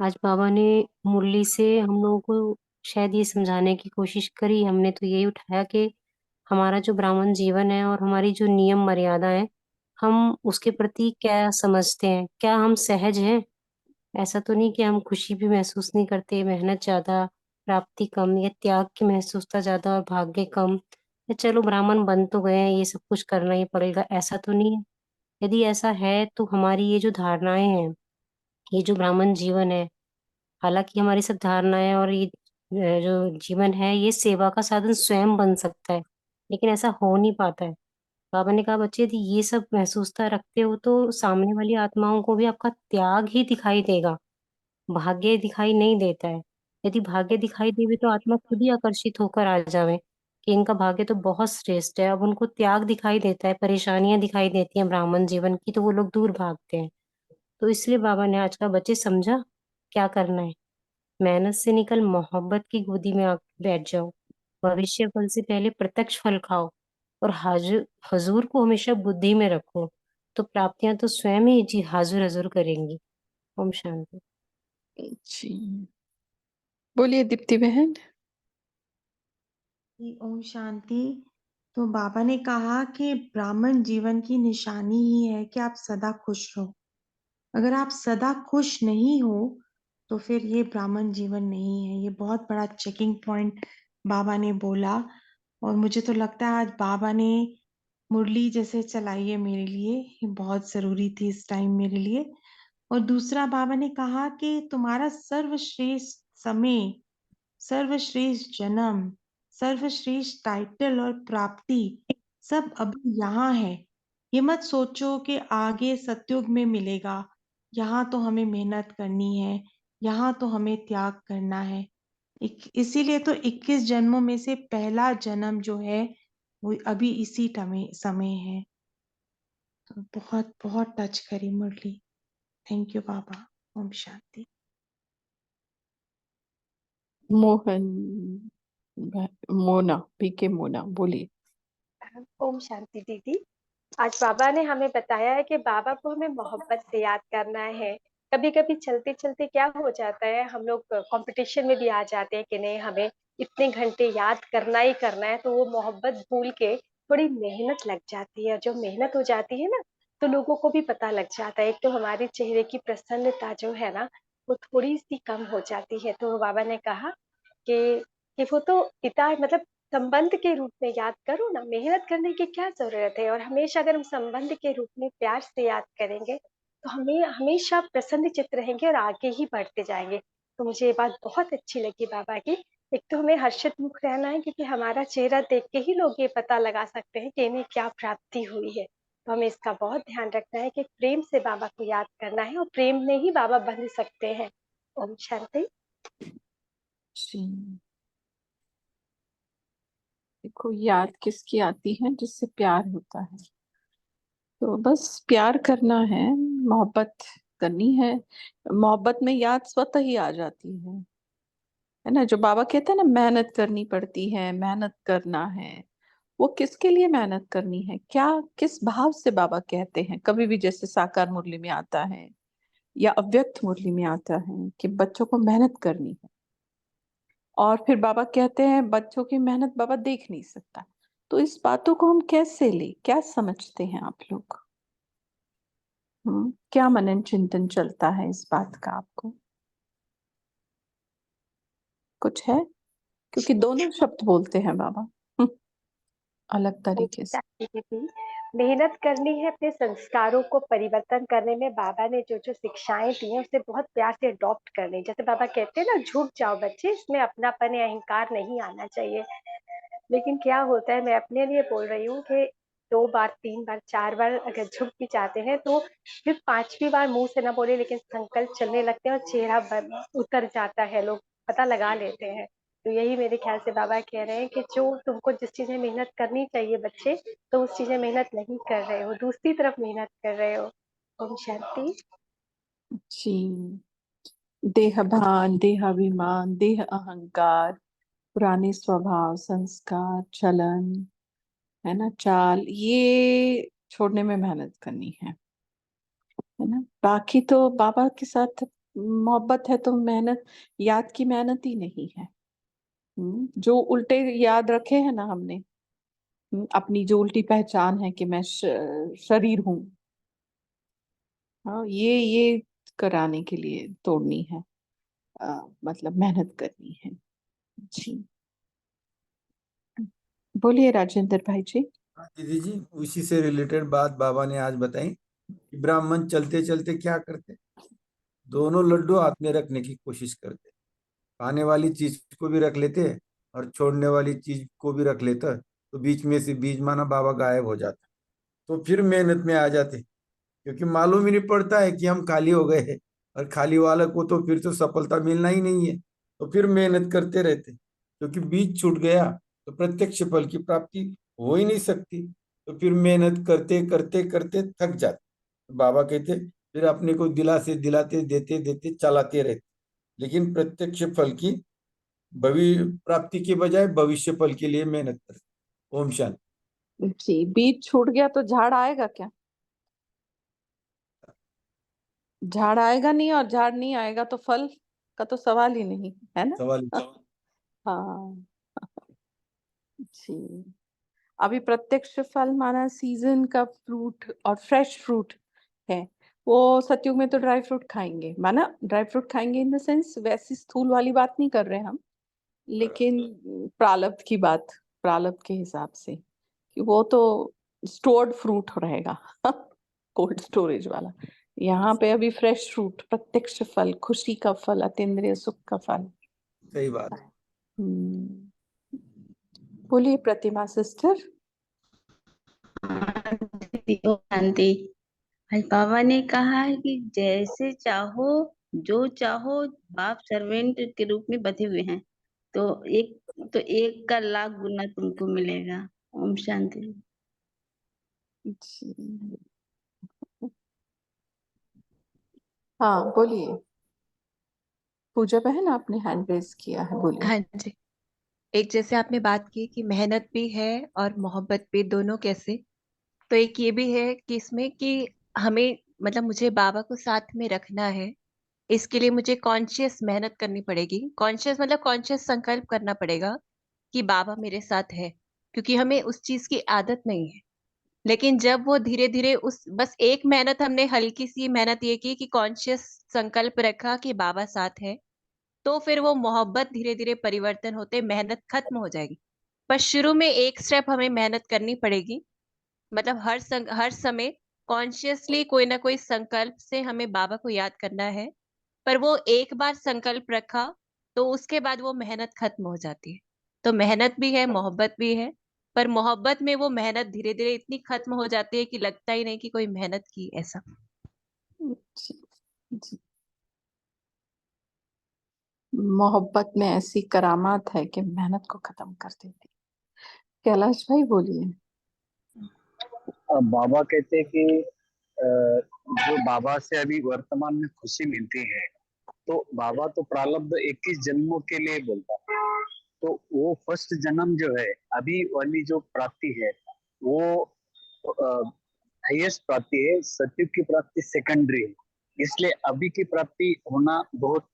आज बाबा ने मुरली से हम लोगों को शायद ये समझाने की कोशिश करी, हमने तो यही उठाया कि हमारा जो ब्राह्मण जीवन है और हमारी जो नियम मर्यादा है, हम उसके प्रति क्या समझते हैं, क्या हम सहज हैं? ऐसा तो नहीं कि हम खुशी भी महसूस नहीं करते, मेहनत ज्यादा, प्राप्ति कम, या त्याग की महसूसता ज्यादा और भाग्य कम, या चलो ब्राह्मण बन तो गए हैं, ये सब कुछ करना ही पड़ेगा, ऐसा तो नहीं है। यदि ऐसा है तो हमारी ये जो धारणाएं हैं, ये जो ब्राह्मण जीवन है, हालांकि हमारी सब धारणाएं और ये जो जीवन है, ये सेवा का साधन स्वयं बन सकता है, लेकिन ऐसा हो नहीं पाता है। बाबा ने कहा बच्चे यदि ये सब महसूसता रखते हो तो सामने वाली आत्माओं को भी आपका त्याग ही दिखाई देगा। भाग्य दिखाई नहीं देता है। यदि भाग्य दिखाई देवे तो आत्मा खुद ही आकर्षित होकर आ जावे कि इनका भाग्य तो बहुत श्रेष्ठ है। अब उनको त्याग दिखाई देता है, परेशानियां दिखाई देती हैं ब्राह्मण जीवन की, तो वो लोग दूर भागते हैं। तो इसलिए बाबा ने आज का बच्चे समझा क्या करना है। मेहनत से निकल मोहब्बत की गोदी में आकर बैठ जाओ। भविष्य फल से पहले प्रत्यक्ष फल खाओ और हजूर को हमेशा बुद्धि में रखो, तो प्राप्तियां तो स्वयं ही जी हाजुर हजूर करेंगी। ओम शांति। जी, बोलिए दीप्ति बहन। जी, ओम शांति। तो बाबा ने कहा कि ब्राह्मण जीवन की निशानी ही है कि आप सदा खुश रहो। अगर आप सदा खुश नहीं हो तो फिर ये ब्राह्मण जीवन नहीं है। ये बहुत बड़ा चेकिंग पॉइंट बाबा ने बोला। और मुझे तो लगता है आज बाबा ने मुरली जैसे चलाई है मेरे लिए, ये बहुत जरूरी थी इस टाइम मेरे लिए। और दूसरा बाबा ने कहा कि तुम्हारा सर्वश्रेष्ठ समय, सर्वश्रेष्ठ जन्म, सर्वश्रेष्ठ टाइटल और प्राप्ति सब अभी यहाँ है। ये मत सोचो कि आगे सतयुग में मिलेगा। यहाँ तो हमें मेहनत करनी है, यहाँ तो हमें त्याग करना है। इसीलिए तो 21 जन्मों में से पहला जन्म जो है वो अभी इसी समय है। तो बहुत बहुत टच करी मुरली। थैंक यू बाबा। ओम शांति। मोहन, मोना, पीके मोना, बोलिए। ओम शांति दीदी। आज बाबा ने हमें बताया है कि बाबा को हमें मोहब्बत से याद करना है। कभी कभी चलते चलते क्या हो जाता है, हम लोग कंपटीशन में भी आ जाते हैं कि नहीं हमें इतने घंटे याद करना ही करना है, तो वो मोहब्बत भूल के थोड़ी मेहनत लग जाती है। जो मेहनत हो जाती है ना, तो लोगों को भी पता लग जाता है। एक तो हमारे चेहरे की प्रसन्नता जो है ना, वो थोड़ी सी कम हो जाती है। तो बाबा ने कहा कि कि वो तो पिता मतलब संबंध के रूप में याद करो ना, मेहनत करने की क्या जरूरत है। और हमेशा अगर हम संबंध के रूप में प्यार से याद करेंगे तो हमें हमेशा प्रसन्न चित्त रहेंगे और आगे ही बढ़ते जाएंगे। तो मुझे ये बात बहुत अच्छी लगी बाबा की। एक तो हमें हर्षित मुख रहना है, क्योंकि हमारा चेहरा देख के ही लोग ये पता लगा सकते हैं कि इन्हें क्या प्राप्ति हुई है। तो हमें इसका बहुत ध्यान रखना है कि प्रेम से बाबा को याद करना है, और प्रेम में ही बाबा बन सकते हैं। ओम शांति। जी, देखो याद किसकी आती है? जिससे प्यार होता है। तो बस प्यार करना है, मोहब्बत करनी है। मोहब्बत में याद स्वतः ही आ जाती है ना। जो बाबा कहते हैं ना, मेहनत करनी पड़ती है, मेहनत करना है। वो किसके लिए मेहनत करनी है? क्या, किस भाव से बाबा कहते हैं? कभी भी जैसे साकार मुरली में आता है या अव्यक्त मुरली में आता है कि बच्चों को मेहनत करनी है, और फिर बाबा कहते हैं बच्चों की मेहनत बाबा देख नहीं सकता। तो इस बातों को हम कैसे ले, क्या समझते हैं आप लोग? क्या मनन चिंतन चलता है इस बात का आपको? कुछ है? क्योंकि दोनों शब्द बोलते हैं बाबा अलग तरीके से। मेहनत करनी है अपने संस्कारों को परिवर्तन करने में। बाबा ने जो जो शिक्षाएं दी हैं उसे बहुत प्यार से अडॉप्ट करनी। जैसे बाबा कहते हैं ना, झुक जाओ बच्चे, इसमें अपनापन या अहंकार नहीं आना चाहिए। लेकिन क्या होता है, मैं अपने लिए बोल रही हूँ कि 2 बार 3 बार 4 बार अगर झुक भी जाते हैं तो फिर 5वीं बार मुंह से ना बोले, लेकिन संकल्प चलने लगते हैं और चेहरा उतर जाता है, लोग पता लगा लेते हैं। तो यही मेरे ख्याल से बाबा कह रहे हैं कि जो तुमको जिस चीज में मेहनत करनी चाहिए बच्चे, तो उस चीज में मेहनत नहीं कर रहे हो, दूसरी तरफ मेहनत कर रहे हो। ओम शांति। जी, देह भान, देहाभिमान, देह अहंकार, पुराने स्वभाव, संस्कार, चलन, है ना, चाल, ये छोड़ने में मेहनत करनी है ना। बाकी तो बाबा के साथ मोहब्बत है तो मेहनत, याद की मेहनत ही नहीं है। जो उल्टे याद रखे हैं ना हमने, अपनी जो उल्टी पहचान है कि मैं शरीर हूँ, हाँ, ये कराने के लिए तोड़नी है, मतलब मेहनत करनी है। जी, बोलिए राजेंद्र भाई जी। दीदी जी, उसी से रिलेटेड बात बाबा ने आज बताई कि ब्राह्मण चलते चलते क्या करते, दोनों लड्डू हाथ में रखने की कोशिश करते। खाने वाली चीज को भी रख लेते और छोड़ने वाली चीज को भी रख लेता, तो बीच में से बीज माना बाबा गायब हो जाता। तो फिर मेहनत में आ जाते, क्योंकि मालूम ही नहीं पड़ता है कि हम खाली हो गए हैं। और खाली वाले को तो फिर तो सफलता मिलना ही नहीं है, तो फिर मेहनत करते रहते, क्योंकि बीज छूट गया तो प्रत्यक्ष फल की प्राप्ति हो ही नहीं सकती। तो फिर मेहनत करते करते करते थक जाते। बाबा कहते फिर अपने को दिलासे दिलाते देते देते चलाते रहते, लेकिन प्रत्यक्ष फल की प्राप्ति के बजाय भविष्य फल के लिए मेहनत करते। ओम शांति। जी, बीज छूट गया तो झाड़ आएगा क्या? झाड़ आएगा नहीं, और झाड़ नहीं आएगा तो फल का तो सवाल ही नहीं है ना। सवाल हाँ जी। अभी प्रत्यक्ष फल माना सीजन का फ्रूट और फ्रेश फ्रूट है। वो सत्युग में तो ड्राई फ्रूट खाएंगे, माना ड्राई फ्रूट खाएंगे इन द सेंस वैसी स्थूल वाली बात नहीं कर रहे हम, लेकिन प्रारब्ध की बात, प्रारब्ध के हिसाब से कि वो तो स्टोर्ड फ्रूट रहेगा कोल्ड स्टोरेज वाला। यहाँ पे अभी फ्रेश फ्रूट, प्रत्यक्ष फल, खुशी का फल, अतीन्द्रिय सुख का फल। सही बात। बोलिए प्रतिमा सिस्टर। शांति। आज बाबा ने कहा है कि जैसे चाहो, जो चाहो, बाप सर्वेंट के रूप में बधे हुए हैं, तो एक का लाख गुना तुमको मिलेगा। ओम शांति। हाँ बोलिए पूजा बहन, आपने हैंड रेज किया है, बोलिए। हाँ जी। एक जैसे आपने बात की कि मेहनत भी है और मोहब्बत भी, दोनों कैसे, तो एक ये भी है कि इसमें कि हमें मतलब मुझे बाबा को साथ में रखना है, इसके लिए मुझे कॉन्शियस मेहनत करनी पड़ेगी। कॉन्शियस मतलब कॉन्शियस संकल्प करना पड़ेगा कि बाबा मेरे साथ है, क्योंकि हमें उस चीज की आदत नहीं है। लेकिन जब वो धीरे धीरे उस बस एक मेहनत, हमने हल्की सी मेहनत ये की कि कॉन्शियस संकल्प रखा कि बाबा साथ है, तो फिर वो मोहब्बत धीरे धीरे परिवर्तन होते मेहनत खत्म हो जाएगी। पर शुरू में एक स्टेप हमें मेहनत करनी पड़ेगी, मतलब हर समय कॉन्शियसली कोई ना कोई संकल्प से हमें बाबा को याद करना है। पर वो एक बार संकल्प रखा तो उसके बाद वो मेहनत खत्म हो जाती है। तो मेहनत भी है, मोहब्बत भी है, पर मोहब्बत में वो मेहनत धीरे धीरे इतनी खत्म हो जाती है कि लगता ही नहीं कि कोई मेहनत की ऐसा। जी, जी। मोहब्बत में ऐसी करामात है कि मेहनत को खत्म कर देती। कैलाश भाई बोलिए। बाबा कहते हैं कि जो बाबा से अभी वर्तमान में खुशी मिलती है, तो बाबा तो प्रारब्ध 21 जन्मों के लिए बोलता है। तो वो फर्स्ट जन्म जो है, अभी वाली जो प्राप्ति है, वो हाईएस्ट प्राप्ति है। सत्युग की प्राप्ति सेकेंडरी है। इसलिए अभी की प्राप्ति होना बहुत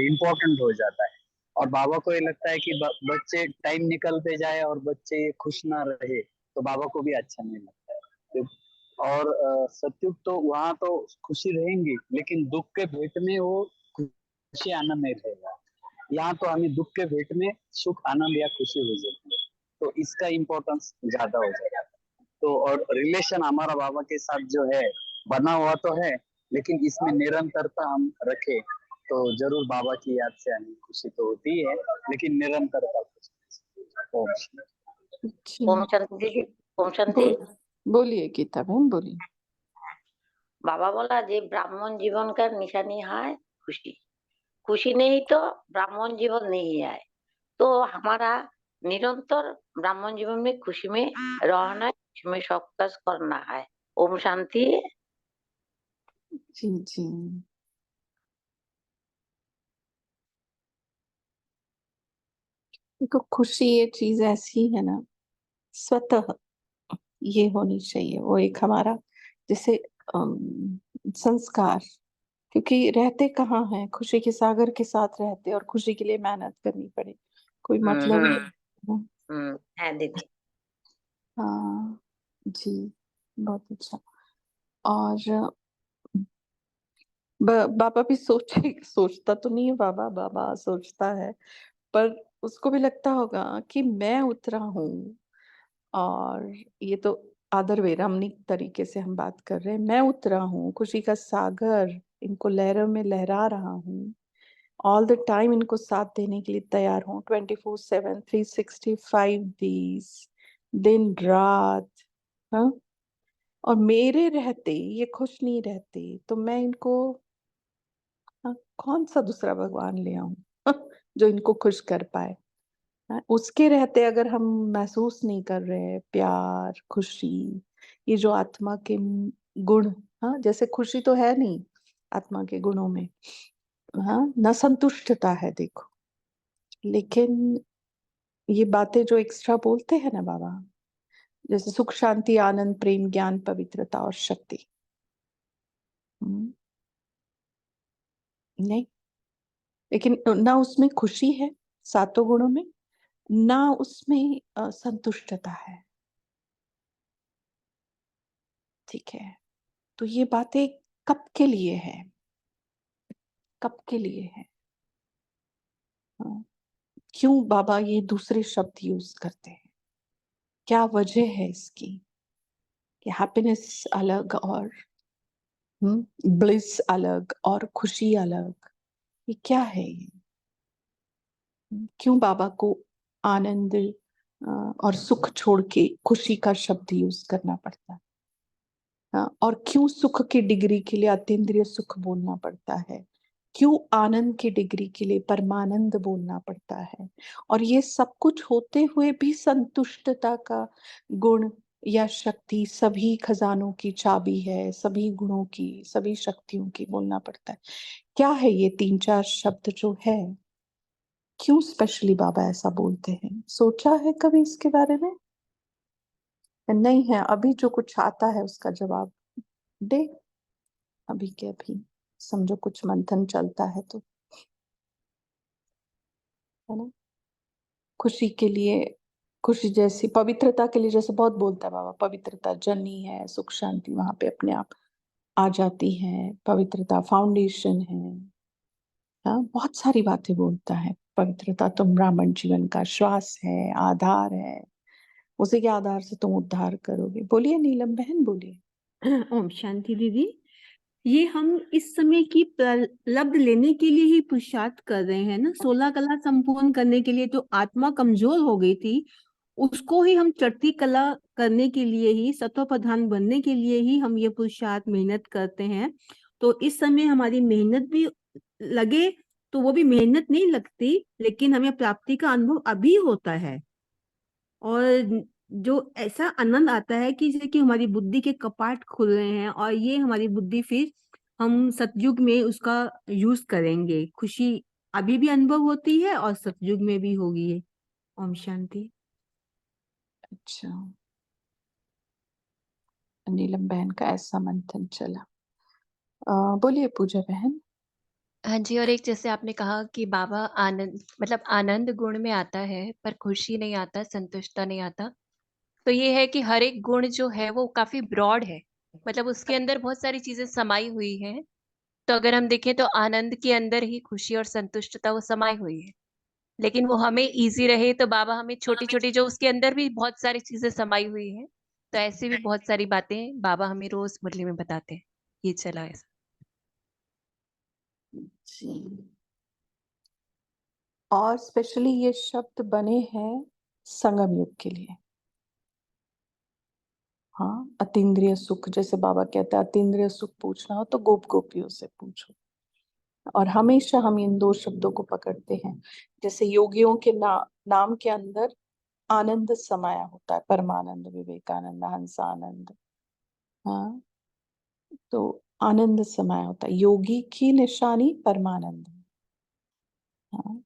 इम्पोर्टेंट हो जाता है। और बाबा को ये लगता है कि बच्चे टाइम निकलते जाए और बच्चे खुश ना रहे, तो बाबा को भी अच्छा नहीं लगता है। और सत्युग तो वहां तो खुशी रहेंगी, लेकिन दुख के भेंट में वो खुशी आनंद नहीं रहेगा। यहाँ तो हमें दुख के भेंट में सुख आनंद या खुशी हो जाती है, तो इसका इम्पोर्टेंस ज्यादा हो जाएगा। तो और रिलेशन हमारा बाबा के साथ जो है बना हुआ तो है, लेकिन इसमें निरंतरता हम रखें तो जरूर बाबा की याद से हमें खुशी तो होती है, लेकिन निरंतरता खुशी। ओम शांति दीदी। ओम शांति। बोलिए गीता बहन, बोलिए। बाबा बोला जे ब्राह्मण जीवन का निशानी है खुशी। खुशी नहीं तो ब्राह्मण जीवन नहीं है। तो हमारा निरंतर ब्राह्मण जीवन में खुशी में रहना है, उसमें फोकस करना है। ओम शांति। जी जी। देखो खुशी ये चीज ऐसी है ना, स्वतः ये होनी चाहिए। वो एक हमारा जैसे संस्कार, क्योंकि रहते कहाँ हैं, खुशी के सागर के साथ रहते, और खुशी के लिए मेहनत करनी पड़े, कोई मतलब नहीं। है दीदी। हाँ जी, बहुत अच्छा। और बाबा भी सोचता तो नहीं है, बाबा सोचता है, पर उसको भी लगता होगा कि मैं उतरा हूँ। और ये तो आदर वैरामनिक तरीके से हम बात कर रहे हैं। मैं उतरा हूँ, खुशी का सागर इनको लहरों में लहरा रहा हूँ, ऑल द टाइम इनको साथ देने के लिए तैयार हूँ, 24/7 365 डेज, दिन रात। हाँ, और मेरे रहते ये खुश नहीं रहते, तो मैं इनको हाँ, कौन सा दूसरा भगवान ले आऊं जो इनको खुश कर पाए। हाँ, उसके रहते अगर हम महसूस नहीं कर रहे प्यार खुशी, ये जो आत्मा के गुण, हाँ जैसे खुशी तो है नहीं आत्मा के गुणों में, हाँ न संतुष्टता है देखो, लेकिन ये बातें जो एक्स्ट्रा बोलते हैं ना बाबा, जैसे सुख शांति आनंद प्रेम ज्ञान पवित्रता और शक्ति, नहीं, लेकिन ना उसमें खुशी है सातों गुणों में, ना उसमें संतुष्टता है। ठीक है, तो ये बातें कब के लिए है, कब के लिए है? हाँ, क्यों बाबा ये दूसरे शब्द यूज करते हैं, क्या वजह है इसकी कि हैप्पीनेस अलग और ब्लिस अलग और खुशी अलग, ये क्या है ये? क्यों बाबा को आनंद और सुख छोड़ के खुशी का शब्द यूज करना पड़ता है? हाँ, और क्यों सुख की डिग्री के लिए अतीन्द्रिय सुख बोलना पड़ता है, क्यों आनंद की डिग्री के लिए परमानंद बोलना पड़ता है, और ये सब कुछ होते हुए भी संतुष्टता का गुण या शक्ति सभी खजानों की चाबी है, सभी गुणों की सभी शक्तियों की बोलना पड़ता है। क्या है ये तीन चार शब्द जो है, क्यों स्पेशली बाबा ऐसा बोलते हैं? सोचा है कभी इसके बारे में? नहीं है अभी जो कुछ आता है उसका जवाब दे, अभी के अभी समझो कुछ मंथन चलता है तो, है ना? खुशी के लिए, खुशी जैसी पवित्रता के लिए जैसे बहुत बोलता है बाबा, पवित्रता जननी है, सुख शांति वहां पे अपने आप आ जाती है, पवित्रता फाउंडेशन है। हाँ, बहुत सारी बातें बोलता है, पवित्रता तुम ब्राह्मण जीवन का श्वास है, आधार है, उसी के आधार से तुम उद्धार करोगे। बोलिए नीलम बहन, बोलिए। ओम शांति दीदी। ये हम इस समय की प्रलब्ध लेने के लिए ही पुरुषार्थ कर रहे हैं ना, 16 कला संपूर्ण करने के लिए। जो आत्मा कमजोर हो गई थी उसको ही हम चढ़ती कला करने के लिए ही, सत्व प्रधान बनने के लिए ही हम ये पुरुषार्थ मेहनत करते हैं। तो इस समय हमारी मेहनत भी लगे तो वो भी मेहनत नहीं लगती, लेकिन हमें प्राप्ति का अनुभव अभी होता है। और जो ऐसा आनंद आता है कि जैसे कि हमारी बुद्धि के कपाट खुल रहे हैं, और ये हमारी बुद्धि फिर हम सतयुग में उसका यूज करेंगे। खुशी अभी भी अनुभव होती है और सतयुग में भी होगी। ओम शांति। अच्छा, नीलम बहन का ऐसा मंथन चला। बोलिए पूजा बहन। हाँ जी, और एक जैसे आपने कहा कि बाबा आनंद मतलब आनंद गुण में आता है पर खुशी नहीं आता, संतुष्टता नहीं आता। तो ये है कि हर एक गुण जो है वो काफी ब्रॉड है, मतलब उसके अंदर बहुत सारी चीजें समाई हुई हैं। तो अगर हम देखें तो आनंद के अंदर ही खुशी और संतुष्टता वो समाई हुई है, लेकिन वो हमें इजी रहे तो बाबा हमें छोटी छोटी जो उसके अंदर भी बहुत सारी चीजें समाई हुई हैं, तो ऐसी भी बहुत सारी बातें बाबा हमें रोज मुरली में बताते हैं। ये चला ऐसा। जी, और स्पेशली ये शब्द बने हैं संगम युग के लिए। हाँ, अतीन्द्रिय सुख, जैसे बाबा कहते हैं अतीन्द्रिय सुख पूछना हो तो गोप गोपियों से पूछो। और हमेशा हम इन दो शब्दों को पकड़ते हैं, जैसे योगियों के नाम के अंदर आनंद समाया होता है, परमानंद, विवेकानंद, हंसानंद। हाँ, तो आनंद समाया होता है, योगी की निशानी परमानंद। हाँ,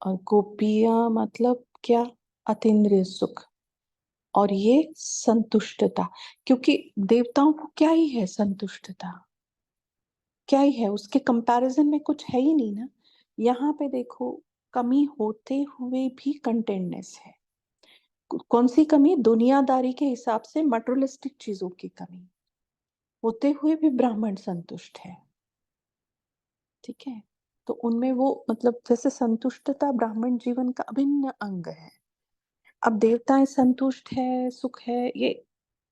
और गोपिया मतलब क्या? अतीन्द्रिय सुख, और ये संतुष्टता, क्योंकि देवताओं को क्या ही है संतुष्टता, क्या ही है उसके कंपैरिजन में, कुछ है ही नहीं ना। यहाँ पे देखो, कमी होते हुए भी कंटेंटनेस है। कौन सी कमी? दुनियादारी के हिसाब से मटेरियलिस्टिक चीजों की कमी होते हुए भी ब्राह्मण संतुष्ट है। ठीक है, तो उनमें वो मतलब जैसे संतुष्टता ब्राह्मण जीवन का अभिन्न अंग है। अब देवताएं संतुष्ट है, सुख है, ये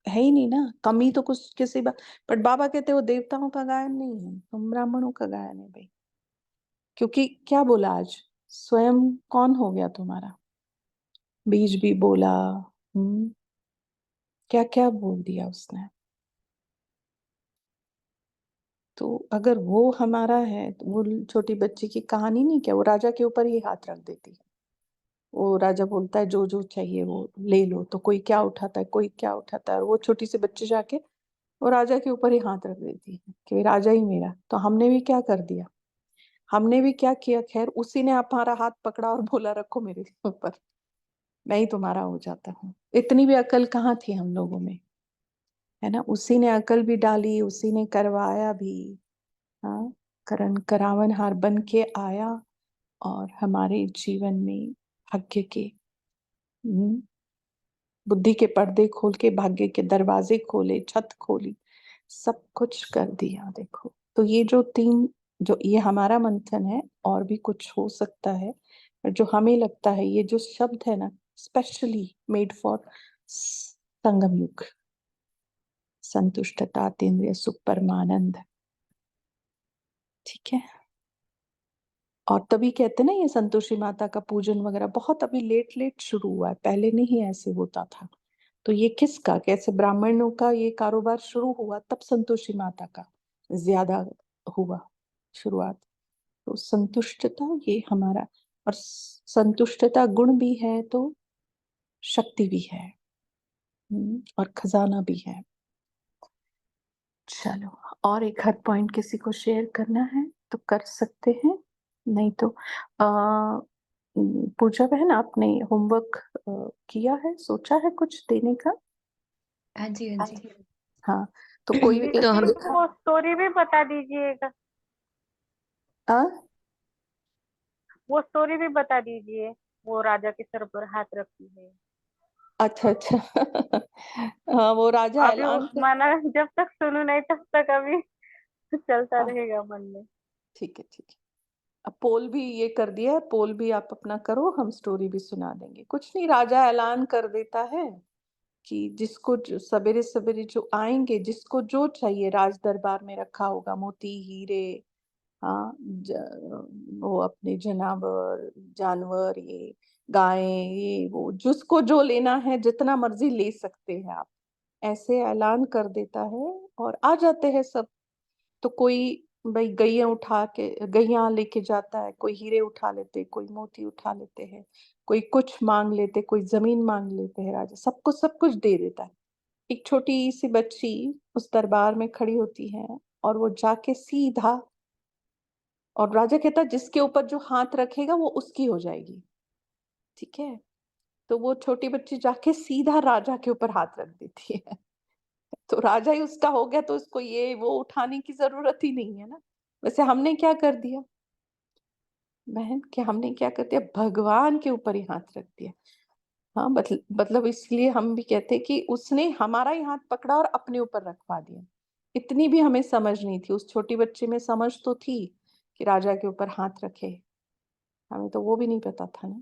है ही नहीं ना, कमी तो कुछ किसी बात। बट बाबा कहते वो देवताओं का गायन नहीं है, तुम ब्राह्मणों का गायन है भाई। क्योंकि क्या बोला आज, स्वयं कौन हो गया तुम्हारा? बीज भी बोला, क्या क्या बोल दिया उसने। तो अगर वो हमारा है तो वो छोटी बच्ची की कहानी नहीं क्या, वो राजा के ऊपर ही हाथ रख देती है। वो राजा बोलता है जो जो चाहिए वो ले लो, तो कोई क्या उठाता है, कोई क्या उठाता है, और वो छोटी सी बच्ची जाके वो राजा के ऊपर ही हाथ रख देती है कि राजा ही मेरा। तो हमने भी क्या कर दिया, हमने भी क्या किया, खैर उसी ने हमारा हाथ पकड़ा और बोला रखो मेरे ऊपर, मैं ही तुम्हारा हो जाता हूँ। इतनी भी अकल कहाँ थी हम लोगों में, है ना। उसी ने अकल भी डाली, उसी ने करवाया भी। हाँ, करावनहार बन के आया और हमारे जीवन में भाग्य के बुद्धि के पर्दे खोल के भाग्य के दरवाजे खोले, छत खोली, सब कुछ कर दिया। देखो, तो ये जो तीन, जो ये हमारा मंथन है, और भी कुछ हो सकता है, पर जो हमें लगता है ये जो शब्द है ना, स्पेशली मेड फॉर संगम युग, संतुष्टता, अतीन्द्रिय सुख, परमानंद। ठीक है। और तभी कहते हैं ना, ये संतोषी माता का पूजन वगैरह बहुत अभी लेट लेट शुरू हुआ है, पहले नहीं ऐसे होता था। तो ये किसका, कैसे ब्राह्मणों का ये कारोबार शुरू हुआ, तब संतोषी माता का ज्यादा हुआ शुरुआत। तो संतुष्टता ये हमारा, और संतुष्टता गुण भी है तो शक्ति भी है, और खजाना भी है। चलो, और एक हर पॉइंट किसी को शेयर करना है तो कर सकते हैं, नहीं तो पूजा बहन आपने होमवर्क किया है, सोचा है कुछ देने का? हाँ जी, हाँ जी। हाँ, तो कोई एक तो हम वो स्टोरी भी बता दीजिएगा, आ? वो स्टोरी भी बता दीजिए, वो राजा के सर पर हाथ रखती है। अच्छा अच्छा हाँ, वो राजा अभी ऐलान कर, माना जब तक सुनू नहीं तब तक अभी चलता हाँ, रहेगा मन में। ठीक है ठीक है। अब पोल भी ये कर दिया है, पोल भी आप अपना करो, हम स्टोरी भी सुना देंगे। कुछ नहीं, राजा ऐलान कर देता है कि जिसको सवेरे सवेरे जो आएंगे, जिसको जो चाहिए राज दरबार में रखा होगा, मोती हीरे, हाँ, वो अपने जनावर जानवर, ये गायें, ये वो, जिसको जो लेना है जितना मर्जी ले सकते हैं आप, ऐसे ऐलान कर देता है और आ जाते हैं सब। तो कोई भाई गैया उठा के, गैया लेके जाता है, कोई हीरे उठा लेते, कोई मोती उठा लेते हैं, कोई कुछ मांग लेते, कोई जमीन मांग लेते हैं। राजा सबको सब कुछ दे देता है। एक छोटी सी बच्ची उस दरबार में खड़ी होती है और वो जाके सीधा, और राजा कहता है जिसके ऊपर जो हाथ रखेगा वो उसकी हो जाएगी। ठीक है। तो वो छोटी बच्ची जाके सीधा राजा के ऊपर हाथ रख देती है तो राजा ही उसका हो गया, तो उसको ये वो उठाने की जरूरत ही नहीं है ना। वैसे हमने क्या कर दिया बहन, कि हमने क्या कर दिया, भगवान के ऊपर ही हाथ रख दिया। हाँ, मतलब इसलिए हम भी कहते हैं कि उसने हमारा ही हाथ पकड़ा और अपने ऊपर रखवा दिया। इतनी भी हमें समझ नहीं थी, उस छोटी बच्ची में समझ तो थी कि राजा के ऊपर हाथ रखे, हमें तो वो भी नहीं पता था ना।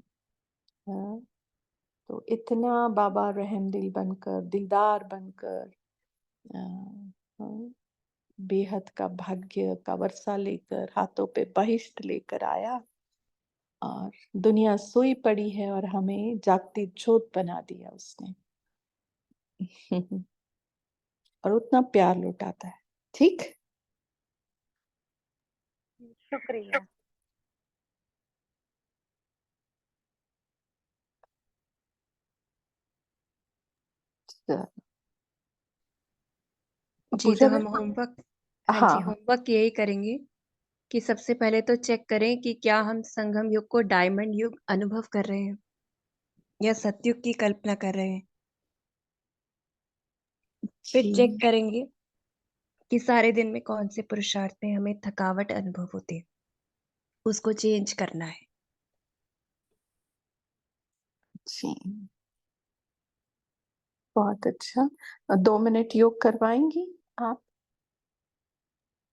हाँ, तो इतना बाबा रहमदिल बनकर, दिलदार बनकर, हाँ, बेहद का भाग्य का वर्षा लेकर, हाथों पे बहिष्ट लेकर आया, और दुनिया सोई पड़ी है और हमें जागती जोत बना दिया उसने और उतना प्यार लुटाता है। ठीक। शुक्रिया। जी, पूजा तो हम बहन, होमवर्क, हाँ जी, हाँ होमवर्क यही करेंगे कि सबसे पहले तो चेक करें कि क्या हम संगम युग को डायमंड युग अनुभव कर रहे हैं या सतयुग की कल्पना कर रहे हैं। फिर चेक जी करेंगे कि सारे दिन में कौन से पुरुषार्थ में हमें थकावट अनुभव होती है, उसको चेंज करना है। जी, बहुत अच्छा। 2 मिनट योग करवाएंगी आप?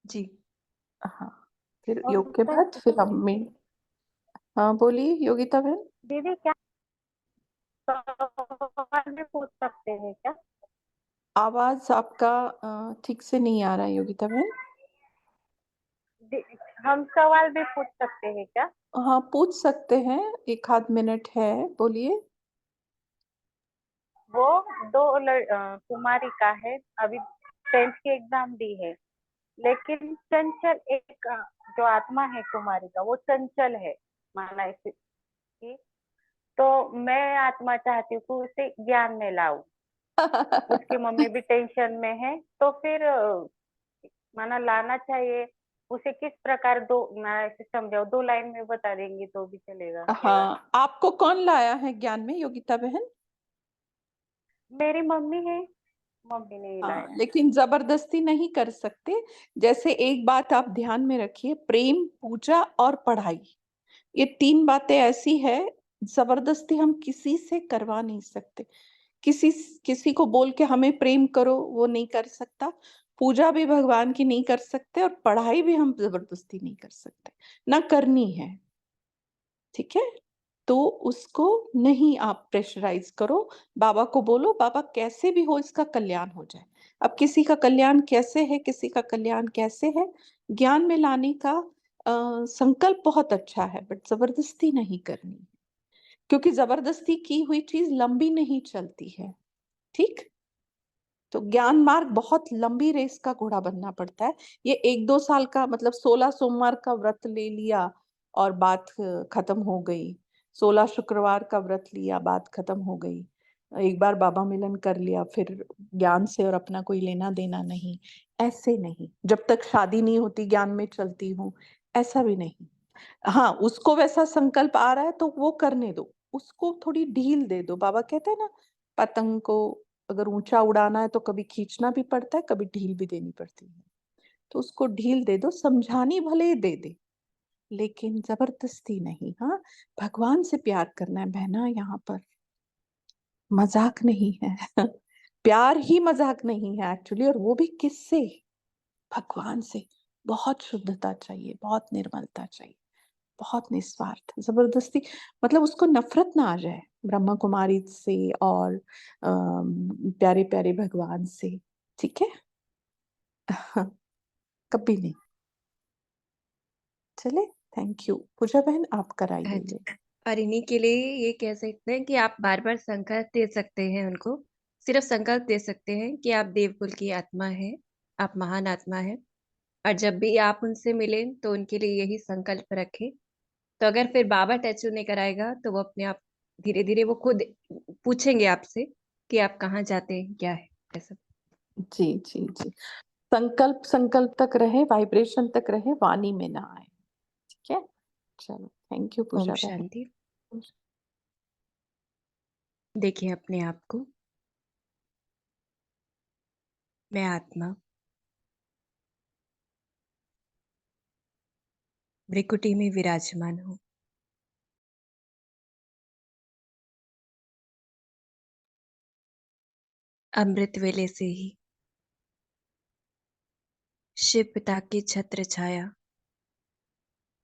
जी। हाँ, फिर और योग के बाद फिर हम में, हाँ बोलिए योगिता बहन। दीदी क्या सवाल भी पूछ सकते हैं क्या? आवाज आपका ठीक से नहीं आ रहा है योगिता बहन। हम सवाल भी पूछ सकते हैं क्या? हाँ, पूछ सकते हैं, 1 आध मिनट है, बोलिए। वो दो कुमारी का है, अभी 10th की एग्जाम दी है, लेकिन चंचल एक जो आत्मा है कुमारी का वो चंचल है, माना ऐसे कि तो मैं आत्मा चाहती हूँ कि उसे ज्ञान में लाऊं। उसकी मम्मी भी टेंशन में है, तो फिर माना लाना चाहिए उसे किस प्रकार। दो मैं ऐसे समझाओ, 2 लाइन में बता देंगी तो भी चलेगा थोड़ा। हाँ, आपको कौन लाया है ज्ञान में योगिता बहन? मेरी मम्मी है, मम्मी ने ही हाँ, लाया। लेकिन जबरदस्ती नहीं कर सकते। जैसे एक बात आप ध्यान में रखिए, प्रेम, पूजा और पढ़ाई, ये 3 बातें ऐसी है, जबरदस्ती हम किसी से करवा नहीं सकते। किसी किसी को बोल के हमें प्रेम करो, वो नहीं कर सकता। पूजा भी भगवान की नहीं कर सकते, और पढ़ाई भी हम जबरदस्ती नहीं कर सकते, ना करनी है। ठीक है? तो उसको नहीं आप प्रेशराइज करो। बाबा को बोलो, बाबा कैसे भी हो इसका कल्याण हो जाए। अब किसी का कल्याण कैसे है, किसी का कल्याण कैसे है, ज्ञान में लाने का संकल्प बहुत अच्छा है, बट जबरदस्ती नहीं करनी, क्योंकि जबरदस्ती की हुई चीज लंबी नहीं चलती है। ठीक? तो ज्ञान मार्ग बहुत लंबी रेस का घोड़ा बनना पड़ता है। ये 1-2 साल का, मतलब 16 सोमवार का व्रत ले लिया और बात खत्म हो गई। 16 शुक्रवार का व्रत लिया, बात खत्म हो गई। एक बार बाबा मिलन कर लिया, फिर ज्ञान से और अपना कोई लेना देना नहीं। ऐसे नहीं, जब तक शादी नहीं होती ज्ञान में चलती हूँ, ऐसा भी नहीं। हाँ, उसको वैसा संकल्प आ रहा है तो वो करने दो, उसको थोड़ी ढील दे दो। बाबा कहते हैं ना, पतंग को अगर ऊंचा उड़ाना है तो कभी खींचना भी पड़ता है, कभी ढील भी देनी पड़ती है। तो उसको ढील दे दो, समझानी भले ही दे दे, लेकिन जबरदस्ती नहीं। हाँ, भगवान से प्यार करना है बहना, यहाँ पर मजाक नहीं है। प्यार ही मजाक नहीं है एक्चुअली, और वो भी किससे? भगवान से। बहुत शुद्धता चाहिए, बहुत निर्मलता चाहिए, बहुत निस्वार्थ। जबरदस्ती मतलब उसको नफरत ना आ जाए ब्रह्मा कुमारी से और प्यारे प्यारे भगवान से। ठीक है? कभी नहीं। चले, थैंक यू। पूजा बहन आप कराइए ये। और इन्हीं के लिए ये कह सकते हैं कि आप बार-बार संकल्प दे सकते हैं उनको। सिर्फ संकल्प दे सकते हैं कि आप देवकुल की आत्मा हैं, आप महान आत्मा हैं, और जब भी आप उनसे मिलें तो उनके लिए यही संकल्प रखें। तो अगर फिर बाबा टच नहीं कराएगा तो वो अपने आप धीरे-धीरे वो खुद पूछेंगे आपसे कि आप कहाँ जाते हैं, क्या है? ऐसा। जी जी जी, संकल्प संकल्प तक रहे, वाइब्रेशन तक रहे, वाणी में ना आए। ठीक है? चलो, थैंक यू ओम पूजा बहन। शांति। देखिए अपने आप को, मैं आत्मा भृकुटी में विराजमान हूँ। अमृत वेले से ही शिव पिता की छत्र छाया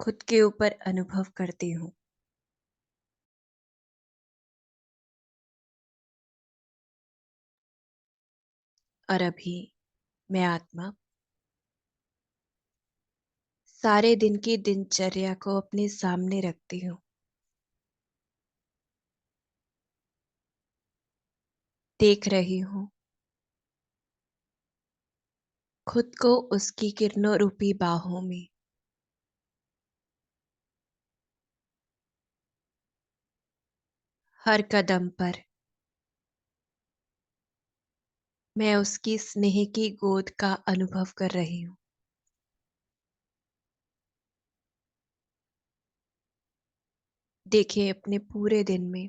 खुद के ऊपर अनुभव करती हूँ। और अभी मैं आत्मा सारे दिन की दिनचर्या को अपने सामने रखती हूँ। देख रही हूँ खुद को उसकी किरणों रूपी बाहों में। हर कदम पर मैं उसकी स्नेह की गोद का अनुभव कर रही हूँ। देखिए अपने पूरे दिन में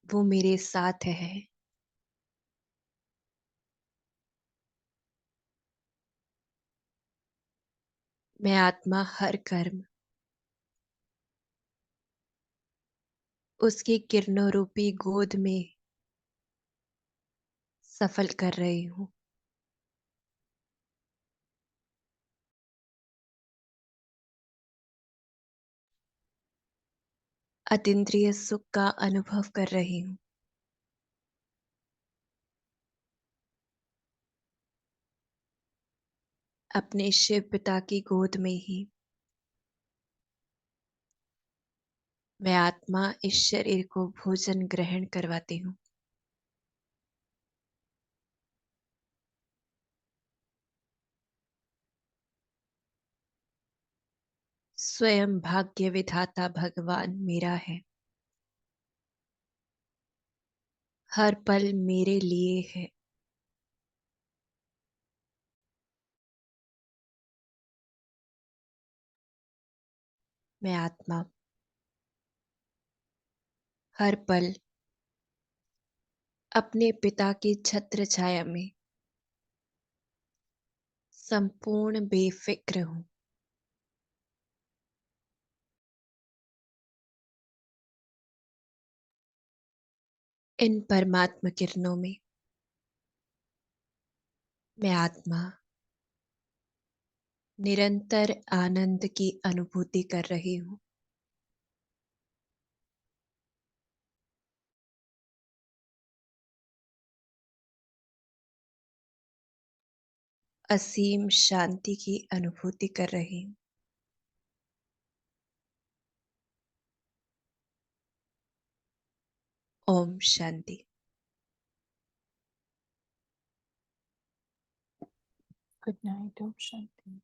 वो मेरे साथ है। मैं आत्मा हर कर्म उसकी किरणों रूपी गोद में सफल कर रही हूँ। अतीन्द्रिय सुख का अनुभव कर रही हूँ। अपने शिव पिता की गोद में ही मैं आत्मा इस शरीर को भोजन ग्रहण करवाती हूँ। स्वयं भाग्य विधाता भगवान मेरा है, हर पल मेरे लिए है। मैं आत्मा हर पल अपने पिता की छत्र छाया में संपूर्ण बेफिक्र हूं। इन परमात्मा किरणों में मैं आत्मा निरंतर आनंद की अनुभूति कर रही हूं। असीम शांति की अनुभूति कर रही हूं। ओम शांति। Good night. ओम शांति।